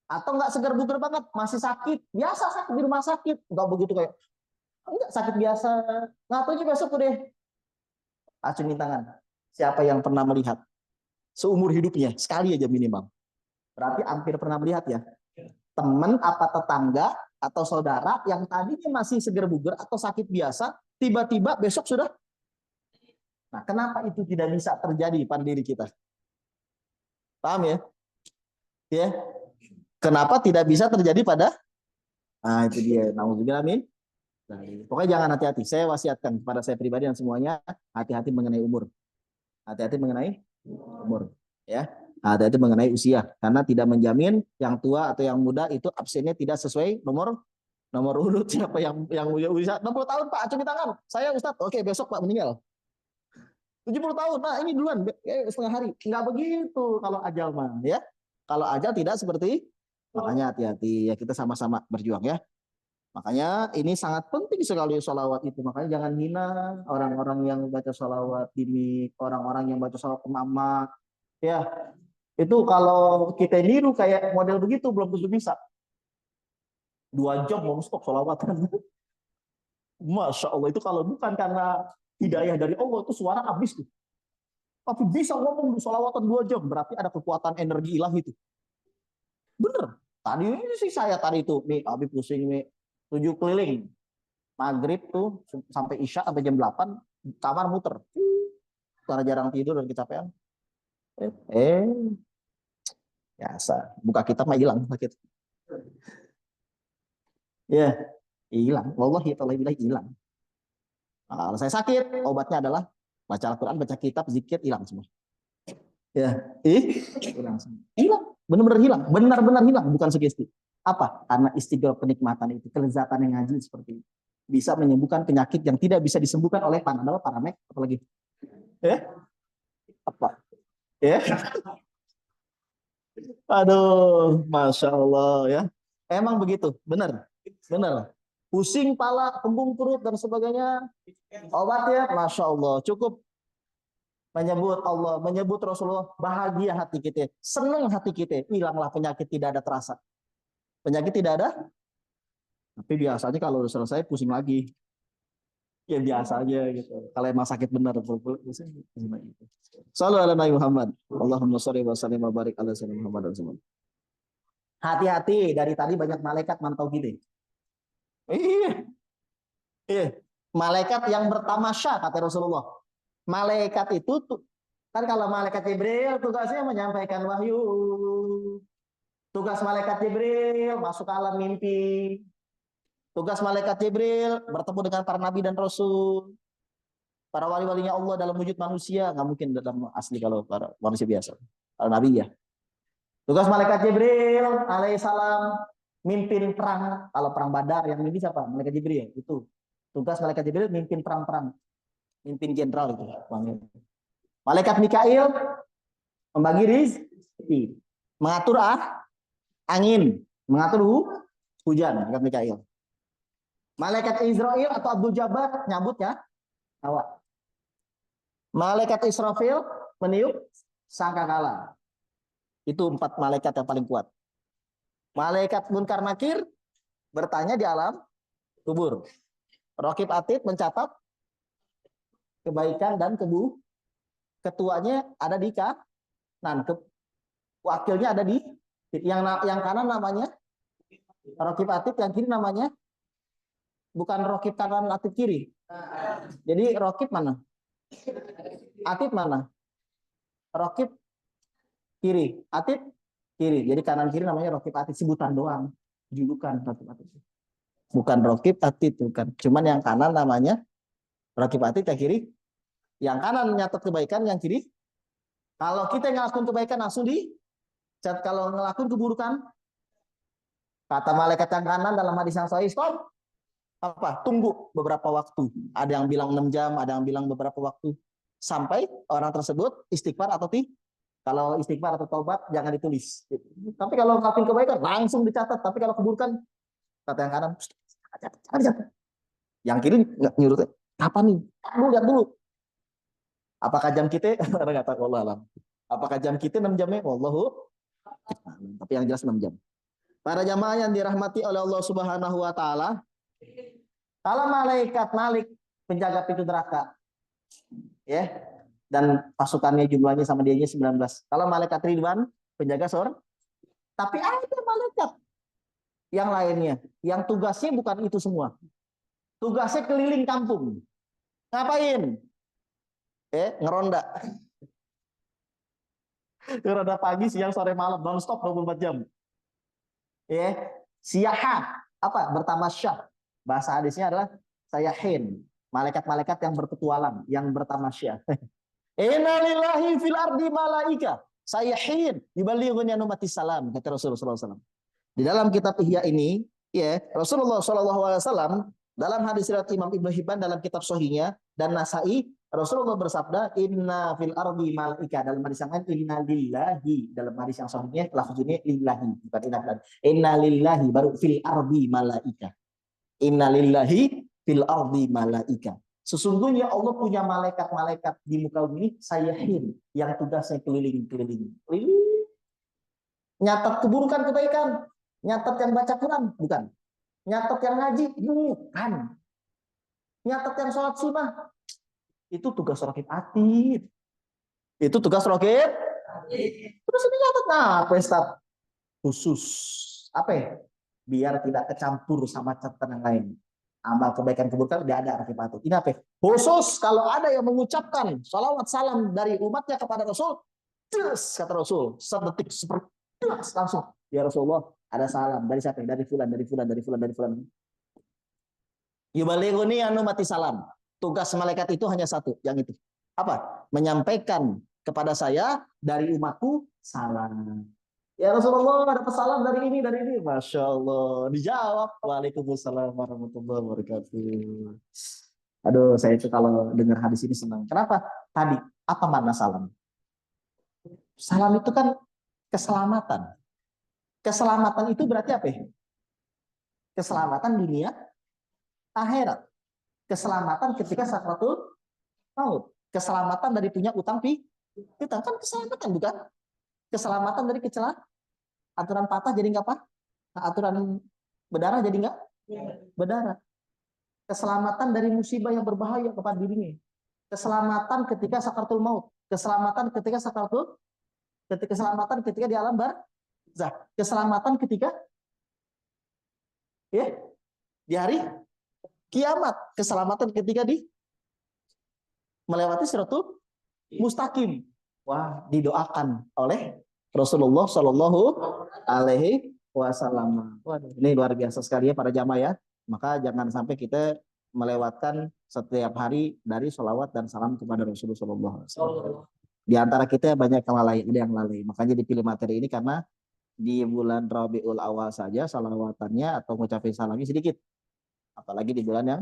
Atau nggak segar bugar banget, masih sakit, biasa sakit di rumah sakit, nggak begitu kayak, enggak sakit biasa, nggak tahu juga besok deh. Acungin tangan, siapa yang pernah melihat seumur hidupnya sekali aja minimal, berarti hampir pernah melihat ya, teman apa tetangga atau saudara yang tadinya masih segar bugar atau sakit biasa, tiba-tiba besok sudah. Nah, kenapa itu tidak bisa terjadi pada diri kita? Paham ya? Ya. Kenapa tidak bisa terjadi pada? Nah, itu dia. Nauzubillah min. Pokoknya jangan hati-hati. Saya wasiatkan kepada saya pribadi dan semuanya, hati-hati mengenai umur. Hati-hati mengenai umur. Ya. Hati-hati mengenai usia. Karena tidak menjamin yang tua atau yang muda itu absennya tidak sesuai nomor urut. Siapa yang usia 60 tahun Pak, acungi tangan. Saya Ustadz. Oke, besok Pak meninggal. 70 tahun. Nah, ini duluan setengah hari. Enggak begitu kalau ajal mah, ya. Kalau ajal tidak seperti. Makanya hati-hati ya, kita sama-sama berjuang ya. Makanya ini sangat penting sekali sholawat itu. Makanya jangan hina orang-orang yang baca sholawat ini, orang-orang yang baca sholawat ke mama. Ya, itu kalau kita niru kayak model begitu belum tentu bisa. 2 jam mau stop sholawatan. Masya Allah, itu kalau bukan karena hidayah dari Allah, itu suara habis tuh. Tapi bisa ngomong sholawatan 2 jam, berarti ada kekuatan energi ilahi itu. Bener. Tadi ini sih saya tadi itu, nih Habib pusing nih 7 keliling. Maghrib tuh sampai Isya sampai jam 8 kamar muter. Karena jarang tidur dan kecapean. Biasa. Buka kitab mah hilang sakit. Ya, hilang. Wallahi ta'ala hilang. Nah, kalau saya sakit, obatnya adalah baca Al-Quran, baca kitab, zikir, hilang semua. Ya, hilang semua. Hilang. Benar-benar hilang, benar-benar hilang, bukan sugesti. Apa? Karena istighfar penikmatan itu, kelezatan yang ngaji seperti itu. Bisa menyembuhkan penyakit yang tidak bisa disembuhkan oleh Panadol, Paramek, apalagi. Ya? Apa? Ya? Aduh, Masya Allah ya. Emang begitu, benar. Benar. Pusing pala, kembung perut, dan sebagainya. Obat ya, Masya Allah. Cukup menyebut Allah, menyebut Rasulullah, bahagia hati kita. Senang hati kita. Hilanglah penyakit, tidak ada terasa. Penyakit tidak ada, tapi biasanya kalau udah selesai pusing lagi. Ya biasa aja gitu. Kalau emang sakit benar, pusing lagi. Sallu ala Nabi Muhammad. Allahumma sholli wa sallim wa barik ala sayyidina Muhammad. Hati-hati, dari tadi banyak malaikat mantau kita. Iya, iya. Malaikat yang bertamasya, kata Rasulullah. Malaikat itu kan kalau malaikat Jibril tugasnya menyampaikan wahyu. Tugas malaikat Jibril masuk ke alam mimpi. Tugas malaikat Jibril bertemu dengan para nabi dan rasul. Para wali-walinya Allah dalam wujud manusia, nggak mungkin dalam asli kalau para manusia biasa. Para nabi ya. Tugas malaikat Jibril alaihissalam mimpin perang. Kalau perang Badar yang mimpin siapa? Malaikat Jibril. Itu tugas malaikat Jibril mimpin perang-perang. Mimpin jenderal itu. Malaikat Mikail membagi rezeki, mengatur angin, mengatur hujan. Malaikat Mikail. Malaikat Israel atau Abdul Jabbar nyambutnya nyawa. Malaikat Israfil meniup sangkakala. Itu 4 malaikat yang paling kuat. Malaikat Munkar Nakir bertanya di alam kubur. Raqib Atid mencatat kebaikan dan ketuanya ada di kanan, wakilnya ada di yang kanan namanya Raqib Atid, yang kiri namanya bukan Raqib kanan Atid kiri. Jadi Raqib mana? Atid mana? Raqib kiri, Atid kiri. Jadi kanan kiri namanya Raqib Atid, sebutan doang, julukan Raqib Atid. Bukan Raqib Atid, bukan. Cuman yang kanan namanya Raqib Atid, yang kiri. Yang kanan nyatet kebaikan, yang kiri. Kalau kita ngelakuin kebaikan langsung dicat, kalau ngelakuin keburukan, kata malaikat yang kanan dalam hadis yang sahih, stop. Apa? Tunggu beberapa waktu. Ada yang bilang 6 jam, ada yang bilang beberapa waktu. Sampai orang tersebut istighfar atau tidak. Kalau istighfar atau taubat jangan ditulis. Tapi kalau ngelakuin kebaikan langsung dicatat. Tapi kalau keburukan, kata yang kanan, catat. Yang kiri nyuruh, kapan nih? Lu lihat dulu. Apakah jam kita? Nggak tahu, Allah alam. Apakah jam kita 6 jamnya? Wallahu. Tapi yang jelas 6 jam. Para jamaah yang dirahmati oleh Allah Subhanahu wa taala, kalau malaikat Malik penjaga pintu neraka, ya, dan pasukannya jumlahnya sama dianya 19. Kalau malaikat Ridwan penjaga surga, tapi ada malaikat yang lainnya yang tugasnya bukan itu semua. Tugasnya keliling kampung. Ngapain? Ngeronda. Ngeronda pagi, siang, sore, malam, non-stop 24 jam. Siyahah, apa? Bertamasya. Bahasa hadisnya adalah sayahin. Malaikat-malaikat yang berpetualang, yang bertamasya. Inna lillahi fil ardi malaika sayahin yubalighuni anumati salam, kata Rasulullah SAW. Di dalam kitab Ihya ini, ya, Rasulullah SAW dalam hadis riwayat Imam Ibnu Hibban dalam kitab Sahihnya dan Nasai, Rasulullah bersabda, inna fil ardi malaika, dalam hadis yang lain inna lillahi, dalam hadis yang sahihnya lafaznya lillahi, bukan inna lillahi, baru fil ardi malaika. Inna lillahi fil ardi malaika. Sesungguhnya Allah punya malaikat-malaikat di muka bumi sayahin yang tugasnya keliling-keliling. Nyatat keburukan kebaikan, nyatat yang baca Quran, bukan. Nyatat yang ngaji, bukan. Nyatat yang sholat sunnah, itu tugas Raqib Atid. Itu tugas Raqib. Terus ini nyatat apa, Ustaz? Khusus. Apa ya? Biar tidak kecampur sama catatan yang lain. Amal kebaikan keburukan tidak ada Raqib Atid. Ini apa? Khusus kalau ada yang mengucapkan salawat salam dari umatnya kepada Rasul, terus kata Rasul, sedetik seperti langsung, ya Rasulullah, ada salam dari siapa? Dari fulan, dari fulan, dari fulan, dari fulan. Yubalighuni anumati salam. Tugas malaikat itu hanya satu, yang itu. Apa? Menyampaikan kepada saya dari umatku salam. Ya Rasulullah, dapat salam dari ini, dari ini. Masya Allah. Dijawab. Waalaikumsalam warahmatullahi wabarakatuh. Aduh, saya itu kalau dengar hadis ini senang. Kenapa? Tadi, apa makna salam? Salam itu kan keselamatan. Keselamatan itu berarti apa ya? Keselamatan dunia, akhirat. Keselamatan ketika sakratul maut. Keselamatan dari punya utang piutang. Kan keselamatan bukan? Keselamatan dari kecelakaan. Aturan patah jadi nggak apa? Aturan berdarah jadi nggak berdarah. Keselamatan dari musibah yang berbahaya kepada dirinya. Keselamatan ketika sakaratul maut. Keselamatan ketika keselamatan ketika di alam barzah. Keselamatan ketika ya di hari kiamat. Keselamatan ketika di melewati siratul mustaqim. Wah, didoakan oleh Rasulullah Shallallahu Alaihi Wasallam. Waduh, ini luar biasa sekali ya para jamaah ya. Maka jangan sampai kita melewatkan setiap hari dari sholawat dan salam kepada Rasulullah Shallallahu Alaihi Wasallam. Di antara kita banyak yang lalai, ada yang lalai. Makanya dipilih materi ini karena di bulan Rabiul Awal saja salawatannya atau ngucapin salamnya sedikit. Apalagi di bulan yang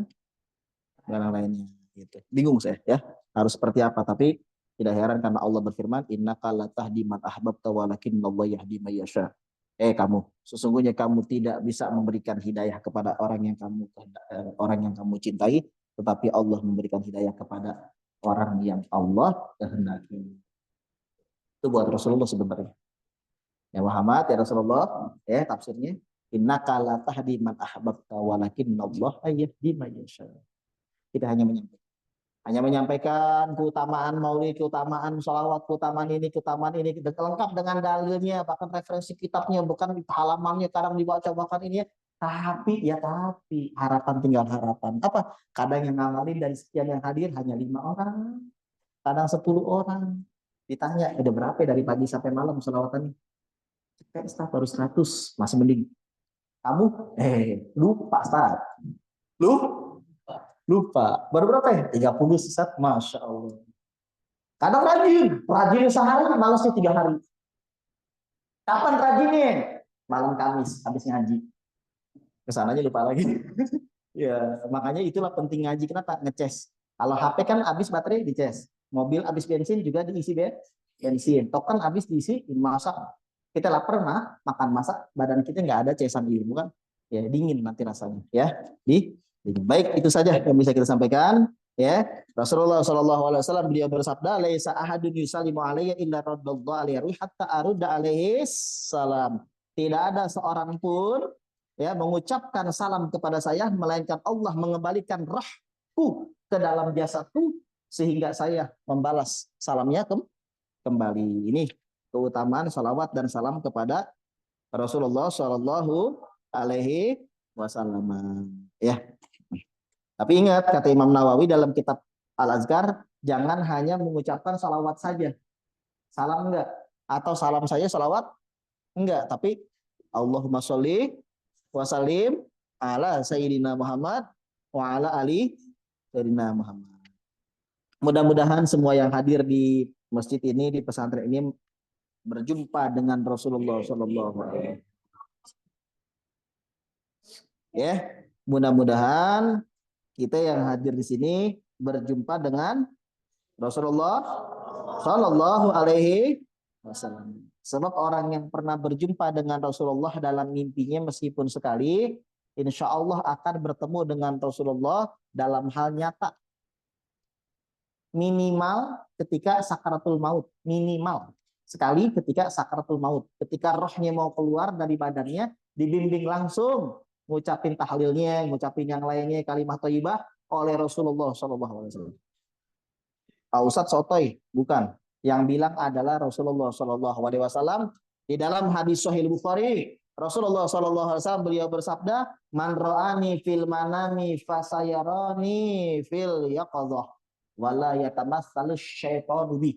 lainnya. Gitu. Bingung saya ya harus seperti apa. Tapi tidak heran karena Allah berfirman, innaka latahdi man ahbabta walakinnallaha yahdi may yasha. Kamu, sesungguhnya kamu tidak bisa memberikan hidayah kepada orang yang kamu cintai, tetapi Allah memberikan hidayah kepada orang yang Allah kehendaki. Itu buat Rasulullah sebenarnya. Ya Muhammad, ya Rasulullah, ya tafsirnya, innaka latahdi man ahbabta walakinnallaha yahdi may yasha. Kita hanya menyampaikan keutamaan maulid, keutamaan sholawat, keutamaan ini, lengkap dengan dalilnya, bahkan referensi kitabnya, bukan halamannya kadang dibaca-bacakan ini ya. Tapi harapan tinggal harapan. Apa? Kadang yang ngamalin dari sekian yang hadir hanya 5 orang, kadang 10 orang. Ditanya, ada berapa dari pagi sampai malam sholawatannya? Kayak staff baru 100, masih mending. Kamu, lupa Ustaz. Lupa. Baru berapa ya? 30 Ustaz. Masya Allah. Kadang rajin sehari, malasnya 3 hari. Kapan rajinnya? Malam Kamis, habis ngaji. Kesananya lupa lagi. Ya, makanya itulah penting ngaji. Kenapa? Ngecas. Kalau HP kan habis baterai dicas. Mobil habis bensin juga diisi bensin. Token habis diisi masak. Kita lapar makan masak, badan kita nggak ada cesan ilmu kan? Ya dingin nanti rasanya. Ya, dingin. Baik, itu saja yang bisa kita sampaikan. Ya, Rasulullah Shallallahu Alaihi Wasallam beliau bersabda, "Laisa ahadun yusallimu alayya illa raddallahu alaihi hatta arudda alaihi salam." Tidak ada seorang pun ya mengucapkan salam kepada saya melainkan Allah mengembalikan rahku ke dalam jasadku sehingga saya membalas salamnya kembali. Ini keutamaan salawat dan salam kepada Rasulullah Shallallahu Alaihi Wasallam. Ya. Tapi ingat kata Imam Nawawi dalam kitab Al-Azkar, jangan hanya mengucapkan salawat saja. Salam enggak? Atau salam saja salawat enggak? Tapi Allahumma sholli wa sallim ala Sayyidina Muhammad wa ala ali Sayyidina Muhammad. Mudah-mudahan semua yang hadir di masjid ini, di pesantren ini berjumpa dengan Rasulullah Shallallahu Alaihi Wasallam. Ya, mudah-mudahan kita yang hadir di sini berjumpa dengan Rasulullah Shallallahu Alaihi Wasallam. Sebab orang yang pernah berjumpa dengan Rasulullah dalam mimpinya meskipun sekali, insya Allah akan bertemu dengan Rasulullah dalam hal nyata. Minimal ketika sakaratul maut, minimal sekali ketika sakaratul maut, ketika rohnya mau keluar dari badannya, dibimbing langsung ngucapin tahlilnya, ngucapin yang lainnya kalimat thayyibah oleh Rasulullah SAW. Pak Ustadz sotoy, bukan. Yang bilang adalah Rasulullah SAW. Di dalam hadis Sahih Bukhari, Rasulullah SAW beliau bersabda, "Man ra'ani fil manami fasayarani fil yaqadhah, wala yatamassalu syaitanu bi."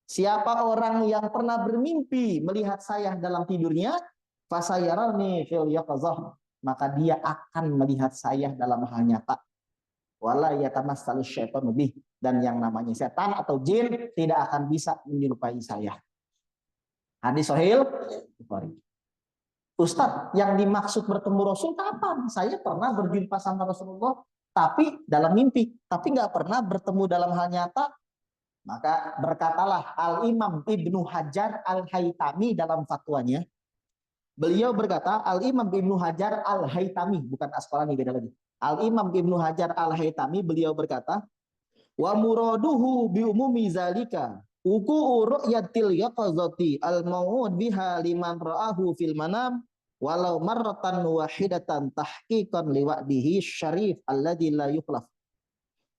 Siapa orang yang pernah bermimpi melihat saya dalam tidurnya, fasayarani fil yaqadhah, maka dia akan melihat saya dalam hal nyata. Wala yatamassalu syaitanu bi, dan yang namanya setan atau jin tidak akan bisa menyerupai saya. Hadis Sahih Bukhari. Ustadz, yang dimaksud bertemu Rasul kapan? Saya pernah berjumpa sama Rasulullah, tapi dalam mimpi, tapi nggak pernah bertemu dalam hal nyata. Maka berkatalah Al-Imam Ibnu Hajar Al-Haytami dalam fatwanya. Beliau berkata, Al-Imam Ibnu Hajar Al-Haytami, bukan Asqalani, beda lagi. Al-Imam Ibnu Hajar Al-Haytami, beliau berkata, wa muraduhu bi umumi zalika uku ru'yatil yaqazati al-maw'ud biha liman ra'ahu fil manam walau marratan wahidatan tahqiqan liwa'dihi syarif alladhi la yukhlaf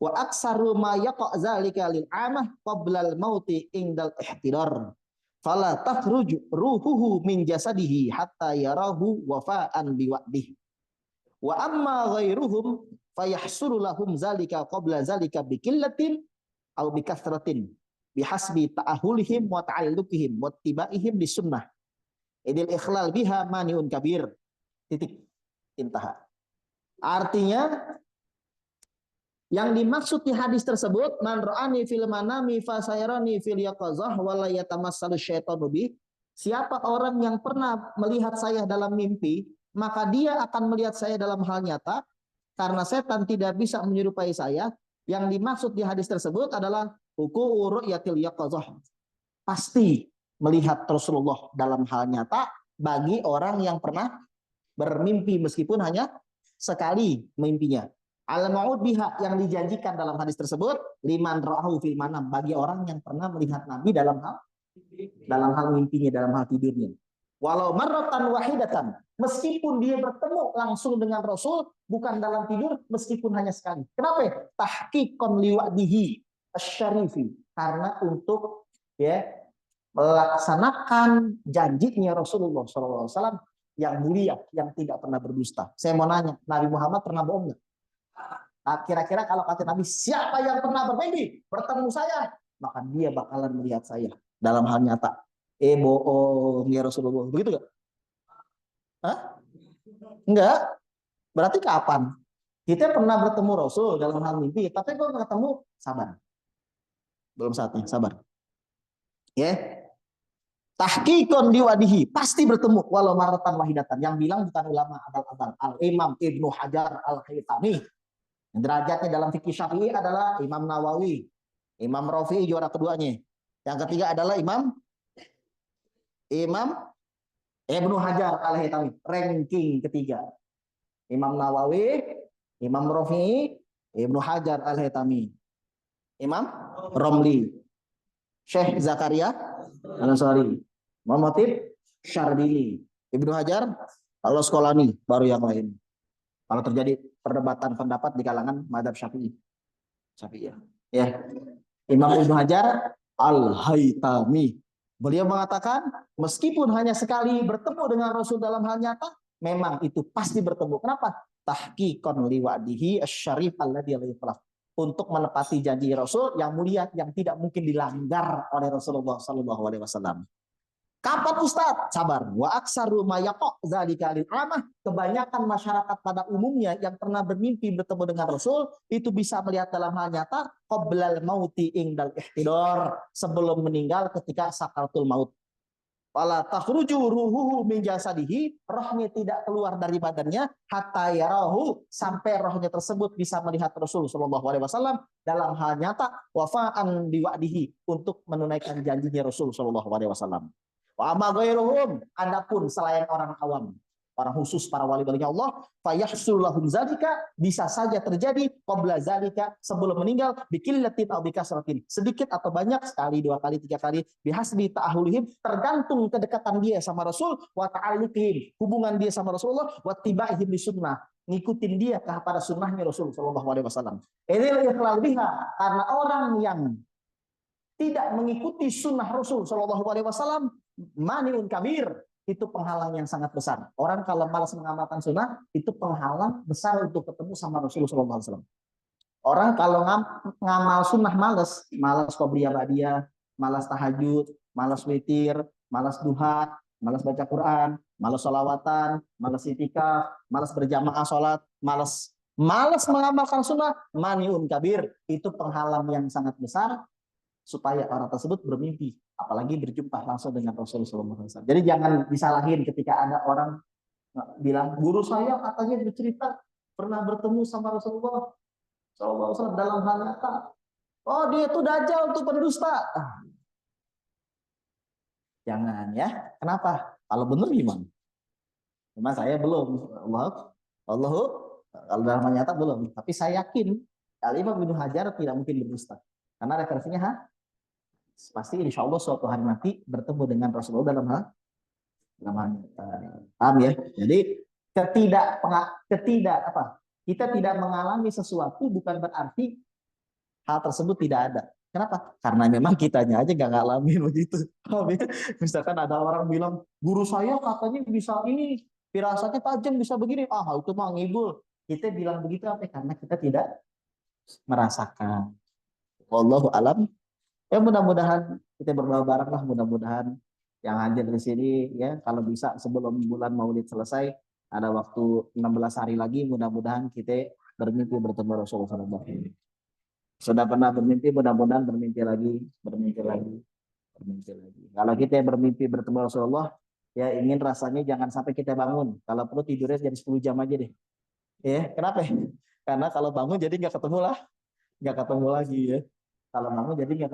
wa aksaru ma yaqa' zalika lil amah qabla al-mauti indal ihtidar fala takhruj ruhuhu min jasadihi hatta yarahu wafa'an biwa'dihi wa amma ghairuhum fayahsulu lahum zalika qabla zalika biqillatin aw bikasratin bihasbi ta'ahulihim wa ta'alluqihim wa tibaihim bisunnah idil ikhlal biha maniun kabir. Titik. Intaha. Artinya yang dimaksud di hadis tersebut, man ra'ani fil manami fasayarani fil yaqazah wa la yatamassalu syaitanu bi. Siapa orang yang pernah melihat saya dalam mimpi, maka dia akan melihat saya dalam hal nyata, karena setan tidak bisa menyerupai saya. Yang dimaksud di hadis tersebut adalah huku ru'yatil yaqazah. Pasti melihat Rasulullah dalam hal nyata bagi orang yang pernah bermimpi meskipun hanya sekali mimpinya. Al-ma'ud biha yang dijanjikan dalam hadis tersebut liman ra'ahu fil manam, bagi orang yang pernah melihat Nabi dalam hal mimpinya, dalam hal tidurnya. Walau marratan wahidatan, meskipun dia bertemu langsung dengan Rasul bukan dalam tidur, meskipun hanya sekali. Kenapa? Tahqiqan liwa'dihi asy-syarifi, karena untuk melaksanakan janjinya Rasulullah SAW yang mulia, yang tidak pernah berdusta. Saya mau nanya, Nabi Muhammad pernah bohong nggak? Nah, kira-kira kalau kata Nabi, siapa yang pernah bermimpi bertemu saya, maka dia bakalan melihat saya dalam hal nyata. Bohong ya Rasulullah, begitu nggak? Hah? Enggak. Berarti kapan? Kita pernah bertemu Rasul dalam hal mimpi, tapi kalau ketemu, sabar. Belum saatnya, sabar. Ya. Tahqiqan liwadihi, pasti bertemu walau maratan wahidatan. Yang bilang bukan ulama abal-abal, Al-Imam Ibnu Hajar Al-Haytami. Derajatnya dalam fikih Syafi'i adalah Imam Nawawi, Imam Rafi'i juara keduanya. Yang ketiga adalah Imam Ibnu Hajar Al-Haytami, ranking ketiga. Imam Nawawi, Imam Rafi'i, Ibnu Hajar Al-Haytami, Imam Romli, Syekh Zakaria Al-Ansari, Muhammad Syarbili, Ibnu Hajar Al-Asqalani, baru yang lain. Kalau terjadi perdebatan pendapat di kalangan mazhab Syafi'i. Ya. Imam Ibnu Hajar Al-Haytami. Beliau mengatakan, meskipun hanya sekali bertemu dengan Rasul dalam hal nyata, memang itu pasti bertemu. Kenapa? Tahqiqan liwa'dihi asy-syarif alladzi la yukhlaf. Untuk menepati janji Rasul yang mulia, yang tidak mungkin dilanggar oleh Rasulullah SAW. Kapan Ustaz? Sabar. Wa aksaru ma yaqa' dzalika lil amah. Kebanyakan masyarakat pada umumnya yang pernah bermimpi bertemu dengan Rasul itu bisa melihat dalam hal nyata qablal mauti indal ihtidar, sebelum meninggal ketika sakaratul maut. Wala takhruju ruhuhu min jasadihi, rohnya tidak keluar dari badannya hatta yarahu, sampai rohnya tersebut bisa melihat Rasul sallallahu alaihi wasallam dalam hal nyata wafa'an biwa'dihi, untuk menunaikan janjinya Rasul sallallahu alaihi wasallam. Wa amma ghairuhum, adapun selain orang awam, orang khusus para wali-walinya Allah, fayahsul lahum zalika, bisa saja terjadi qabla zalika, sebelum meninggal, biqillatin aw bikasratin, sedikit atau banyak, sekali, dua kali, tiga kali, bihasbi ta'ahulihim, tergantung kedekatan dia sama Rasul, wa ta'alluqihim, hubungan dia sama Rasulullah, wa tibaihim bisunnah, ngikutin dia kepada sunnahnya Rasul sallallahu alaihi wasallam. Ini ikhlal biha, karena orang yang tidak mengikuti sunnah Rasul sallallahu alaihi wasallam, maniun kabir, itu penghalang yang sangat besar. Orang kalau malas mengamalkan sunnah, itu penghalang besar untuk ketemu sama Rasulullah SAW. Orang kalau ngamal sunnah malas qobliyah ba'diyah, malas tahajud, malas witir, malas duha, malas baca Quran, malas sholawatan, malas itikaf, malas berjamaah sholat, malas mengamalkan sunnah, maniun kabir, itu penghalang yang sangat besar supaya orang tersebut bermimpi apalagi berjumpa langsung dengan Rasulullah SAW. Jadi jangan disalahin ketika ada orang bilang guru saya katanya bercerita pernah bertemu sama Rasulullah SAW dalam hal nyata. Oh dia itu dajjal tuh pendusta. Jangan ya. Kenapa? Kalau benar gimana? Cuma saya belum. Allah, kalau dalam hal nyata belum. Tapi saya yakin Al-Imam Ibnu Hajar tidak mungkin berdusta. Karena referensinya pasti insya Allah suatu hari nanti bertemu dengan Rasulullah dalam hal paham ya. Jadi ketidak apa? Kita tidak mengalami sesuatu bukan berarti hal tersebut tidak ada. Kenapa? Karena memang kitanya aja nggak ngalamin begitu. Misalkan ada orang bilang guru saya katanya bisa ini, firasatnya tajam bisa begini. Itu mah ngibul. Kita bilang begitu apa? Karena kita tidak merasakan. Wallahu alam. Ya mudah-mudahan kita berdoa bareng lah, mudah-mudahan yang hadir di sini ya kalau bisa sebelum bulan Maulid selesai ada waktu 16 hari lagi, mudah-mudahan kita bermimpi bertemu Rasulullah SAW. Sudah pernah bermimpi, mudah-mudahan bermimpi lagi, bermimpi lagi, bermimpi lagi. Kalau kita bermimpi bertemu Rasulullah, ya ingin rasanya jangan sampai kita bangun. Kalau perlu tidurnya jadi 10 jam aja deh. Ya, kenapa? Karena kalau bangun jadi nggak ketemu lah, nggak ketemu lagi ya. Kalau bangun jadi nggak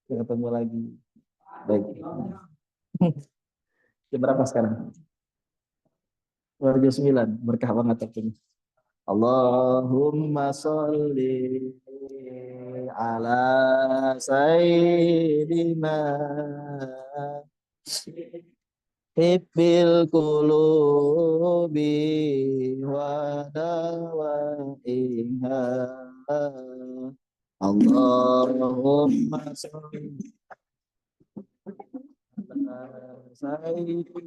ketemu lagi. Baik. Jam berapa sekarang? 2:09, berkah banget waktunya. Allahumma sholli ala sayyidina hibbil qulubi wa dawaiha. Allahumma sholli ala sayyidina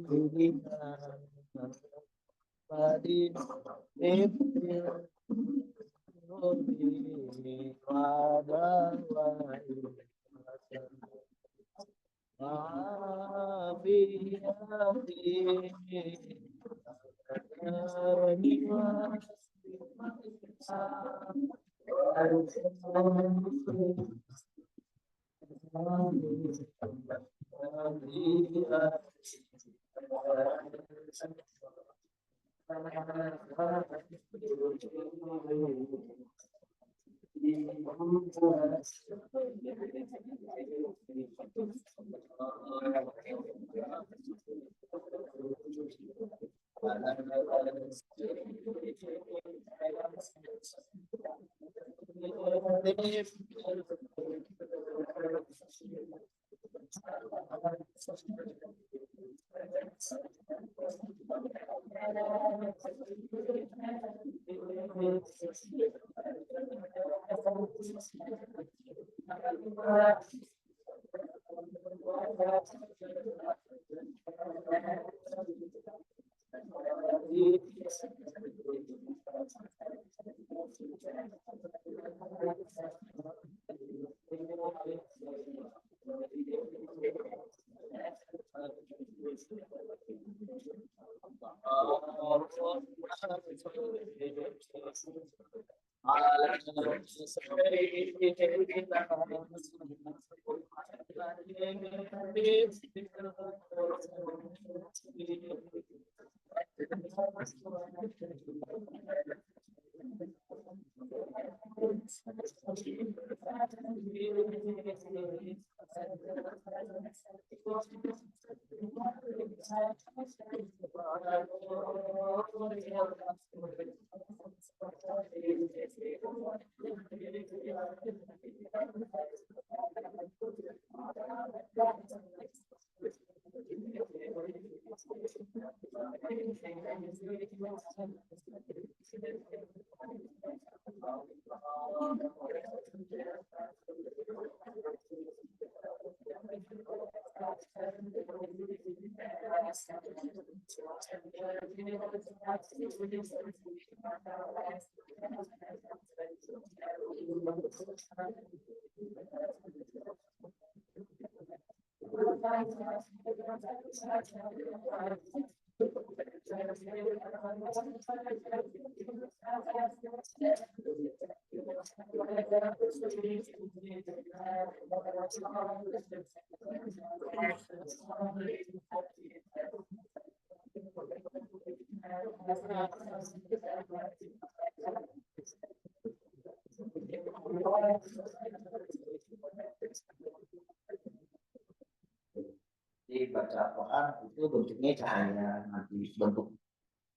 Jadi baca Al-Quran itu bentuknya cahaya, nanti bentuk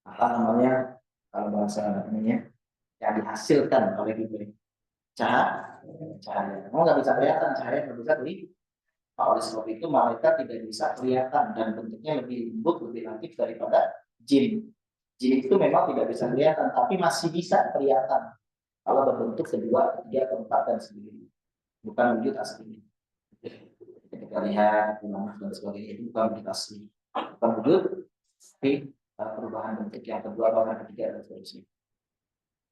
apa namanya kalau bahasa ininya yang dihasilkan oleh kita cahaya. Mau nggak bisa kelihatan cahaya nggak bisa kelihatan. Oleh sebab itu malaikat tidak bisa kelihatan dan bentuknya lebih lembut, lebih latif daripada jin. Jin itu memang tidak bisa kelihatan, tapi masih bisa kelihatan kalau berbentuk kedua, ketiga, keempat dan sendiri. Bukan wujud aslinya. Kita lihat gimana dan sebagainya itu bukan wujud asli, bukan wujud, tapi perubahan bentuk yang kedua, bahkan ketiga dan seterusnya.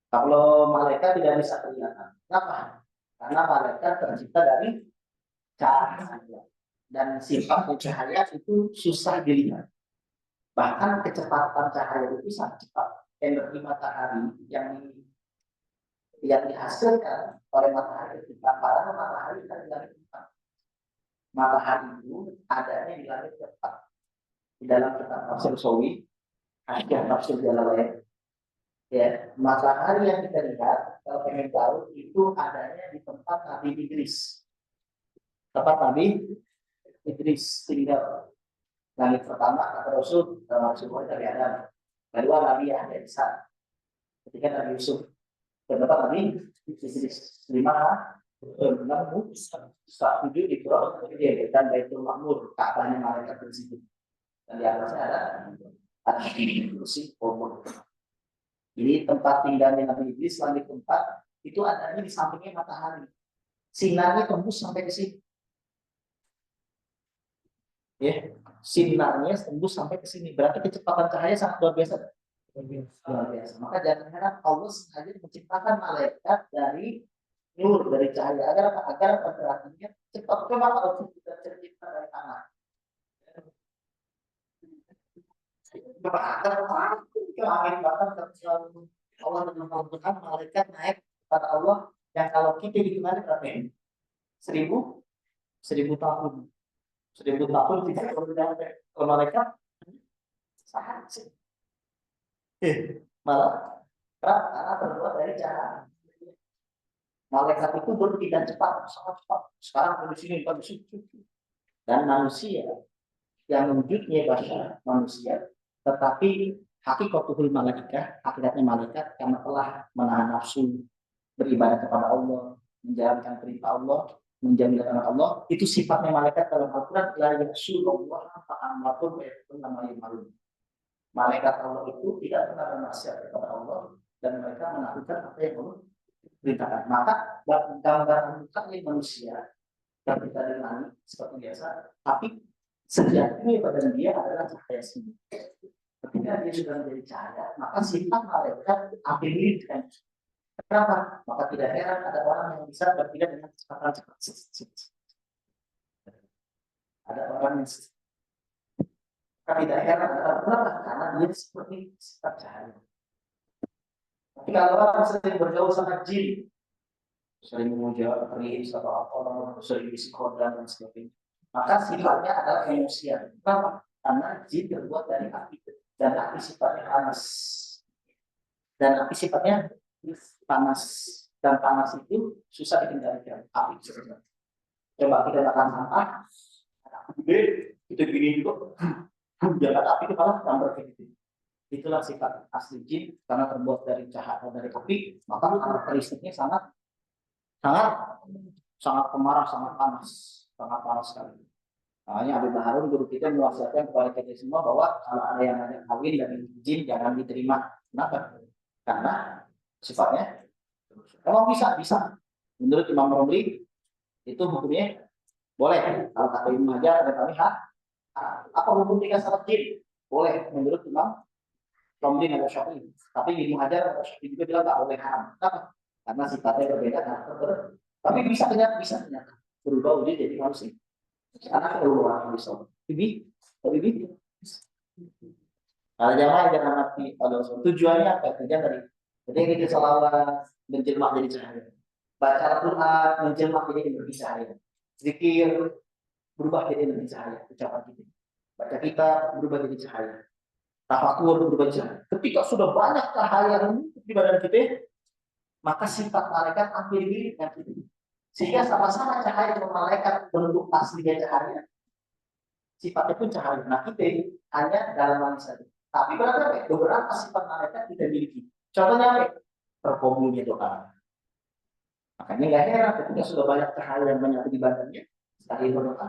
Kalau malaikat tidak bisa kelihatan, kenapa? Karena malaikat tercipta dari cahaya dan sifat cahaya itu susah dilihat. Bahkan kecepatan cahaya itu sangat cepat. Energi matahari yang dihasilkan oleh matahari kita, karena matahari kan di langit cepat. Matahari itu adanya di langit cepat. Di dalam kitab tafsir Sawi, ada tafsir Jalalain. Ya, matahari yang kita lihat kalau pengen tahu itu adanya di tempat Nabi Idris. Tempat Nabi Idris tinggal. Langit pertama kata Rasul Rasulullah dari Adam. Kedua Nabi Yahya Isa. Ketiga Nabi Yusuf. Keempat Nabi Idris. Lima enam tujuh di Quran dan Baitul Makmur, Ka'bahnya malaikat di situ. Dan di atasnya ada kursi umur. Jadi tempat tinggalnya Nabi Idris langit tempat itu adanya di sampingnya matahari. Sinarnya tembus sampai ke sini. Ya, sinarnya tembus sampai ke sini. Berarti kecepatan cahaya sangat luar biasa. Luar biasa. Maka jangan heran Allah sengaja menciptakan malaikat dari nur, dari cahaya agar pergerakannya cepat. Coba kalau kita tercipta dari tanah. Agar angin bahkan terlalu Allah menentukan malaikat naik kepada Allah yang kalau kita dikenali berapa ini? 1000 tahun. 1000 tahun tidak perlu sampai ke malaikat sangat sih. Malah karena terbuat dari cahaya. Malaikat itu berpindah cepat, sangat cepat. Sekarang di sini, di situ. Dan manusia yang wujudnya bahasa manusia, tetapi hakikatul malaikat, hakikatnya malaikat karena telah menahan nafsu, beribadah kepada Allah, menjalankan perintah Allah, menjalankan Allah, itu sifatnya malaikat dalam Al-Quran. La ya'sulullah fa'amatun wa'yakun nama yumarun. Malaikat Allah itu tidak pernah bermaksiat kepada Allah dan mereka melakukan apa yang Allah perintahkan. Maka gambaran mukanya manusia yang kita dengar seperti biasa, tapi sejatinya pada dia adalah cahaya sendiri. Ketika dia sudah menjadi cahaya, maka sifat malaikat akhirnya dengan kenapa? Maka tidak heran ada orang yang bisa berpindah dengan kecepatan cepat. Ada orang yang tidak heran kenapa? Karena dia seperti sifat cahaya. Tapi kalau orang sering bergaul sama jin, sering memuja keris atau apa, sering psikodan dan sebagainya, maka sifatnya adalah emosian. Kenapa? Karena jin terbuat dari api dan api sifatnya panas. Dan api sifatnya panas, dan panas itu susah dikendalikan. Api sebenarnya. Coba kita makan sampah, api gede, itu gini juga, jangan api itu malah tambah gitu. Itulah sifat asli jin karena terbuat dari cahaya dari api, maka karakteristiknya sangat pemarah, sangat panas sekali. Makanya Habib Baharun guru kita mewasiatkan kepada kita semua bahwa kalau ada yang ada kawin dari jin jangan diterima. Kenapa? Karena sifatnya kalau bisa. Menurut Imam Romli itu hukumnya boleh. Kalau kata Imam Hajar ada kami apa hukum nikah sama jin? Boleh menurut Imam Romli dan Syafi'i. Tapi Imam Hajar dan Syafi'i juga bilang nggak boleh haram. Kenapa? Karena sifatnya berbeda. Tapi bisa berubah wujud jadi manusia. Anak keluar bisa. Bibi. Kalau jamaah jangan mati pada tujuannya apa? Tujuan dari ketika kita salawat, menjelma jadi cahaya. Baca Al-Quran menjelma jadi energi cahaya. Zikir berubah jadi energi cahaya. Ucapan kita. Baca kitab berubah jadi cahaya. Tafakur berubah jadi cahaya. Ketika sudah banyak cahaya di badan kita, maka sifat malaikat hampir mirip dengan kita. Sehingga sama-sama cahaya dengan malaikat bentuk aslinya cahaya. Sifatnya pun cahaya. Nah, kita hanya dalam saja. Tapi beberapa sifat malaikat kita miliki. Contohnya apa? Terkabulnya doa. Makanya nggak heran ketika sudah banyak cahaya yang menyatu di badannya, sekali berdoa,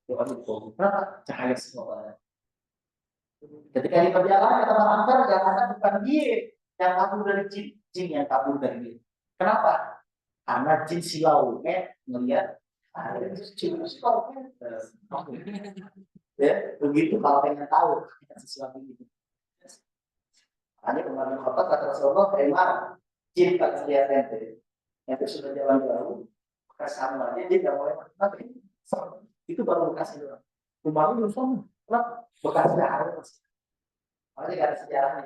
doa dikabul. Kenapa? Cahaya semua badan. Ketika di perjalanan ke tempat angker, yang ada bukan dia yang kabur dari jin, jin yang kabur dari dia. Kenapa? Karena jin silau melihat jin silau. Ya, begitu kalau pengen tahu sesuatu itu. Hanya kemarin khotot kata Rasulullah, terima jin tak lihat ente. Yang sudah jalan jauh, kesamanya dia nggak boleh tapi itu baru bekas itu. Rumahnya belum sama, bekasnya ada masih. Makanya nggak ada sejarahnya.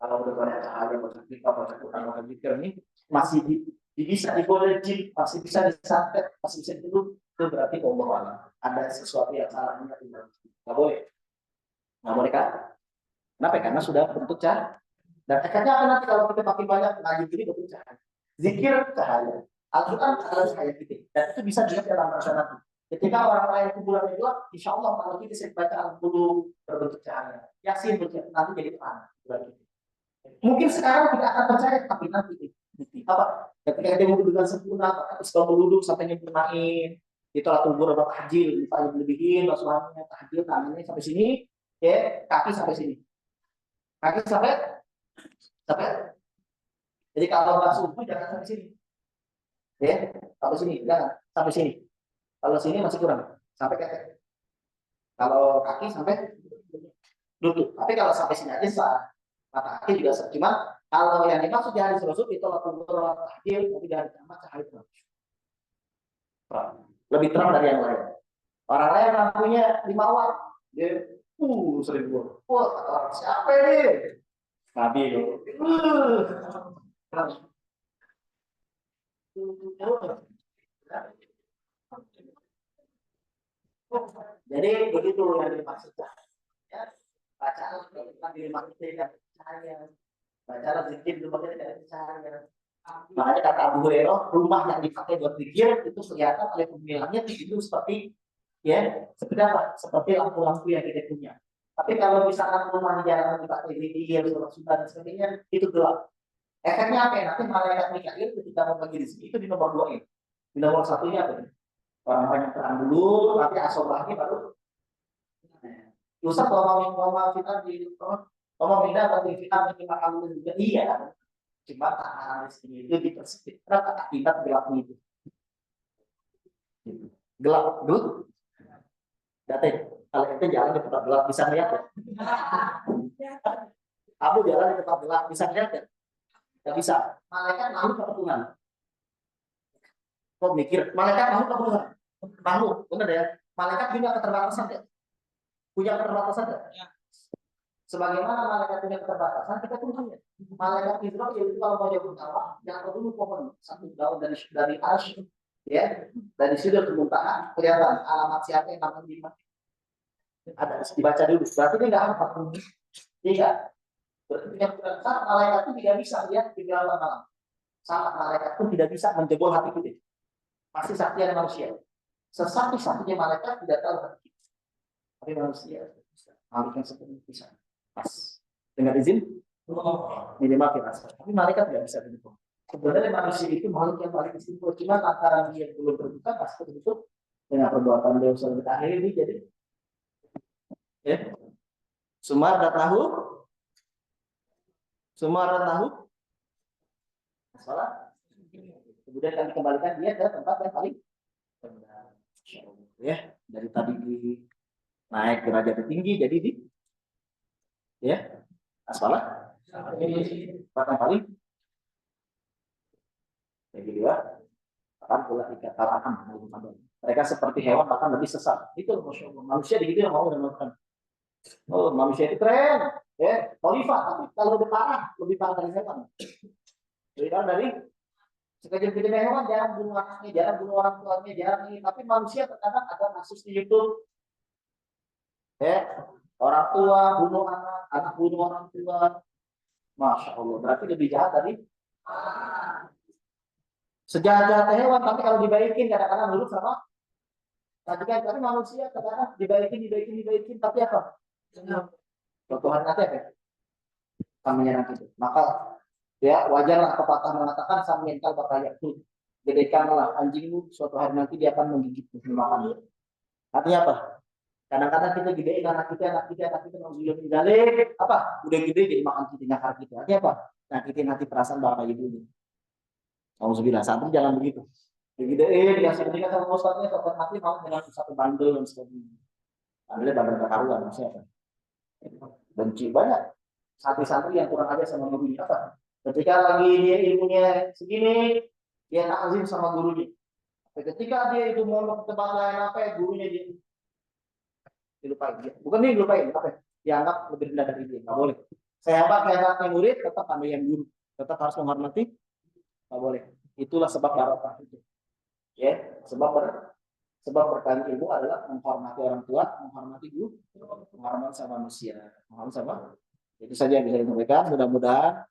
Kalau udah banyak cahaya, baca kitab, baca Quran, baca zikir ini masih bisa diboleh jin, masih bisa disantet, masih bisa dulu. Itu berarti Allah ada sesuatu yang salahnya tidak boleh, kan? Kenapa? Karena sudah bentuk cahaya. Dan efeknya apa nanti kalau kita pakai banyak ngaji gini bentuk cahaya. Zikir cahaya, Al-Quran adalah cahaya kita. Dan itu bisa dilihat dalam masyarakat. Ketika orang lain kuburan itu, insya Allah kalau kita baca Al-Quran berbentuk cahaya, yakin nanti jadi terang. Mungkin sekarang tidak akan percaya, tapi nanti apa? Ketika dia wudhu dengan sempurna, terus kalau wudhu sampai nyempurnain, itu alat kubur atau tahjil, paling lebihin, basuhannya tahjil, tangannya sampai sini, ya, kaki sampai sini, kaki sampai. Jadi kalau nggak subuh jangan sampai sini, ya, sampai sini, jangan sampai sini. Kalau sini masih kurang, sampai kaki. Kalau kaki sampai lutut. Tapi kalau sampai sini aja sah. Mata kaki juga sah. Cuma kalau yang dimaksud di hadis Rasul itu waktu tahjil, tapi dari tambah cahaya terang. Lebih terang dari yang lain. Orang lain lampunya 5 watt, dia 1000. Wah, orang siapa ini? Nabi itu. Jadi begitu yang dimaksudkan. Ya, bacalah tentang diri manusia cahaya. Bacalah zikir di bagian dari cahaya. Makanya kata Abu Hurairah, rumah yang dipakai buat zikir itu kelihatan oleh pemiliknya itu seperti ya seperti apa? Seperti lampu-lampu yang kita punya. Tapi kalau misalkan rumah jalan dipakai zikir, surat-surat dan sebagainya itu gelap. Efeknya apa? Nanti malaikat Mikail ketika mau bagi di sini itu di nomor 2 ini. Di nomor 1-nya apa? Orang banyak terang dulu, nanti asobahnya baru. Ustaz kalau mau kita di mau pindah atau kita minimal kamu juga iya. Cuma analis ini itu dipersempit karena akibat gelapnya itu. Gelap. Data kalau itu jalan di tempat gelap bisa lihat ya. Kamu jalan di tempat gelap bisa lihat ya? Tidak bisa. Malaikat malu kepetungan. Kok mikir malaikat malu kepetungan? Malu, benar ya? Malaikat punya keterbatasan ya? Punya keterbatasan ya? Sebagaimana malaikat punya keterbatasan, kita pun punya. Malaikat Israel itu kalau mau jauh Allah, jangan dulu pohon satu daun dari arsy, ya, dari sudut ke muntaha, kelihatan alamat siapa yang akan dimati. Ada dibaca dulu. Berarti dia nggak apa tidak. Berarti punya keterbatasan, malaikat itu tidak bisa lihat di dalam malam. Sangat malaikat itu tidak bisa menjebol hati kita. Pasti saktian manusia. Sesatu-satunya malaikat tidak tahu hati kita. Tapi manusia bisa. Makhluk yang sepenuhnya bisa. Pas. Dengan izin minimal firasat. Tapi malaikat nggak bisa begitu. Sebenarnya manusia itu makhluk yang paling istimewa. Cuma antara dia belum berbuka pasti begitu dengan perbuatan dosa terakhir ini jadi ya. Sumar dan tahu. Salah. Kemudian kami kembalikan dia ke tempat yang paling benar. Ya, dari tadi naik derajat tinggi jadi di ya asfalah bahkan paling yang kedua akan pula dikatakan mereka seperti hewan bahkan lebih sesat itu manusia begitu yang mau melakukan manusia itu keren ya khalifah tapi kalau lebih parah dari hewan Dari sekejap-kejap hewan jarang bunuh anaknya, jarang bunuh orang tuanya, jarang ini. Tapi manusia terkadang ada kasus di YouTube, ya orang tua bunuh anak, anak bunuh orang tua. Masya Allah, berarti lebih jahat tadi. Sejahat-jahat hewan, tapi kalau dibaikin kadang-kadang nurut sama majikan. Tapi manusia kadang-kadang dibaikin, tapi apa? Suatu hari nanti apa? Akan menyerang itu. Maka ya wajarlah pepatah mengatakan sang mental bakal yakut. Gedekanlah anjingmu, suatu hari nanti dia akan menggigitmu dimakan. Artinya apa? Kadang-kadang kita gedein anak kita mau menggalik apa? Udah gede jadi makan kita nyakar kita. Artinya apa? Nyakitin hati perasaan bapak ibunya. Alhamdulillah, santri jangan begitu. Digedein, dikasih pendidikan sama ustadznya, suatu hati mau dengan satu bandel dan sebagainya. Bandel bandel kekaruan, maksudnya apa? Benci banyak santri-santri yang kurang ajar sama gurunya apa? Ketika lagi dia ilmunya segini, dia takzim sama gurunya. Ketika dia itu mau ke tempat lain apa ya, gurunya dia dilupain. Bukan dia dilupain, apa? Dianggap lebih rendah dari dia. Nggak boleh. Sehebat-hebatnya murid, tetap ambil yang guru. Tetap harus menghormati. Nggak boleh. Itulah sebab barokah itu. Ya, sebab berkali ilmu adalah menghormati orang tua, menghormati guru, menghormati sama manusia, menghormati sama. Itu saja yang bisa disampaikan. Mudah-mudahan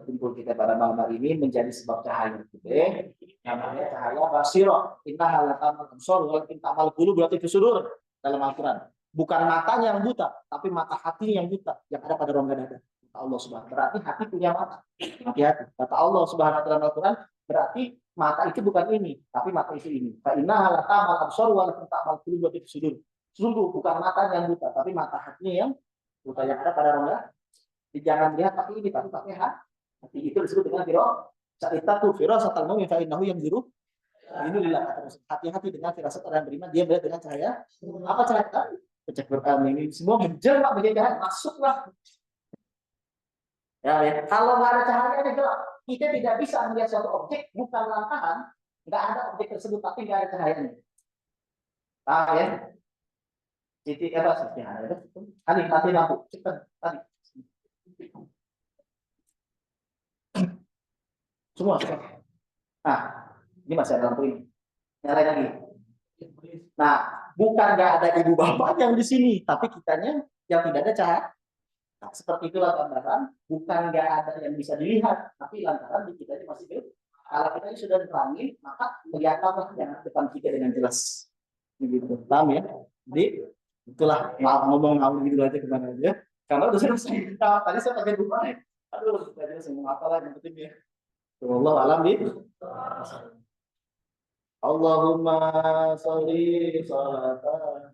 kumpul kita pada malam hari ini menjadi sebab cahaya. Oke? Namanya cahaya basirah. Inna halatamal absar walakin ta'mal qulub berarti kesudur dalam Al-Qur'an. Bukan matanya yang buta, tapi mata hati yang buta yang ada pada rongga dada. Kata Allah Subhanahu. Berarti hati punya mata. Hati-hati. Kata Allah Subhanahu wa taala Al-Qur'an, berarti mata itu bukan ini, tapi mata itu ini. Fa inna halatamal absar walakin ta'mal qulub berarti kesudur. Sungguh bukan matanya yang buta, tapi mata hatinya yang buta yang ada pada rongga. Jangan lihat tapi ini, tapi pakai hati. Itu disebut dengan firasat tuh firasat al-mu'min fa innahu yanzuru ini lillah. Hati-hati dengan firasat orang beriman, dia melihat dengan cahaya. Apa cahaya tadi? Cek Quran ini semua menjelma menjadi cahaya, masuklah. Ya. Kalau nggak ada cahayanya gelap. Kita tidak bisa melihat suatu objek bukan langkahan, nggak ada objek tersebut tapi nggak ada cahayanya. Paham ya? Titik apa sih? Tadi lampu, cepat tadi. Semua. Nah, ini masih ada lampu ini. Nyalain lagi. Nah, bukan nggak ada ibu bapak yang di sini, tapi kitanya yang tidak ada cahaya. Nah, seperti itulah gambaran. Bukan nggak ada yang bisa dilihat, tapi lantaran di kitanya masih gelap. Kalau kita sudah diterangi, maka kelihatanlah yang depan kita dengan jelas. Begitu, paham ya? Jadi itulah ngomong ngomong gitu aja kemana aja. Karena udah selesai. Tadi saya pakai rumah ya. Aduh, tadi saya ngomong apa lagi yang penting ya. Allah alam di. Allahumma sholli sholatan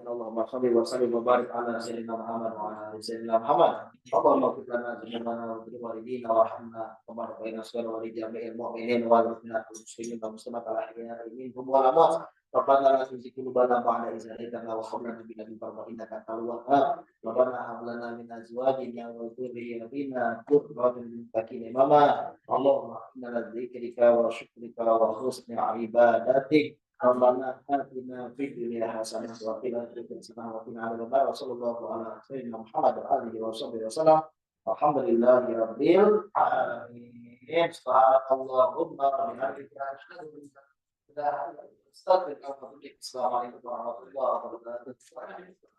Allahumma shalli wa sallim wa barik ala sayyidina Muhammad wa ala ali sayyidina Muhammad. Allahumma ighfir lana dzunubana wa li walidina warhamna kama rabbayana shaghira wa li jami'il mu'minin wal mu'minat wal muslimin wal muslimat al ahya'i minhum wal amwat. Rabbana la tuzigh qulubana ba'da idh hadaytana wa hab lana min ladunka rahmatan innaka antal wahhab. Rabbana hab lana min azwajina wa dhurriyyatina qurrata a'yun wa imama. Allahumma inna dzikrika wa syukrika wa husni ibadatik. Rabbana atina fid dunya hasanah wa qina adzaban nar wa qina adzabannar. Sallallahu ala sayyidina Muhammad wa alihi wa sahbihi wasallam. Alhamdulillahi rabbil alamin. Subhanallahumma wa bihamdika asyhadu an la ilaha illa anta astaghfiruka wa atubu ilaik. Assalamualaikum warahmatullahi wabarakatuh.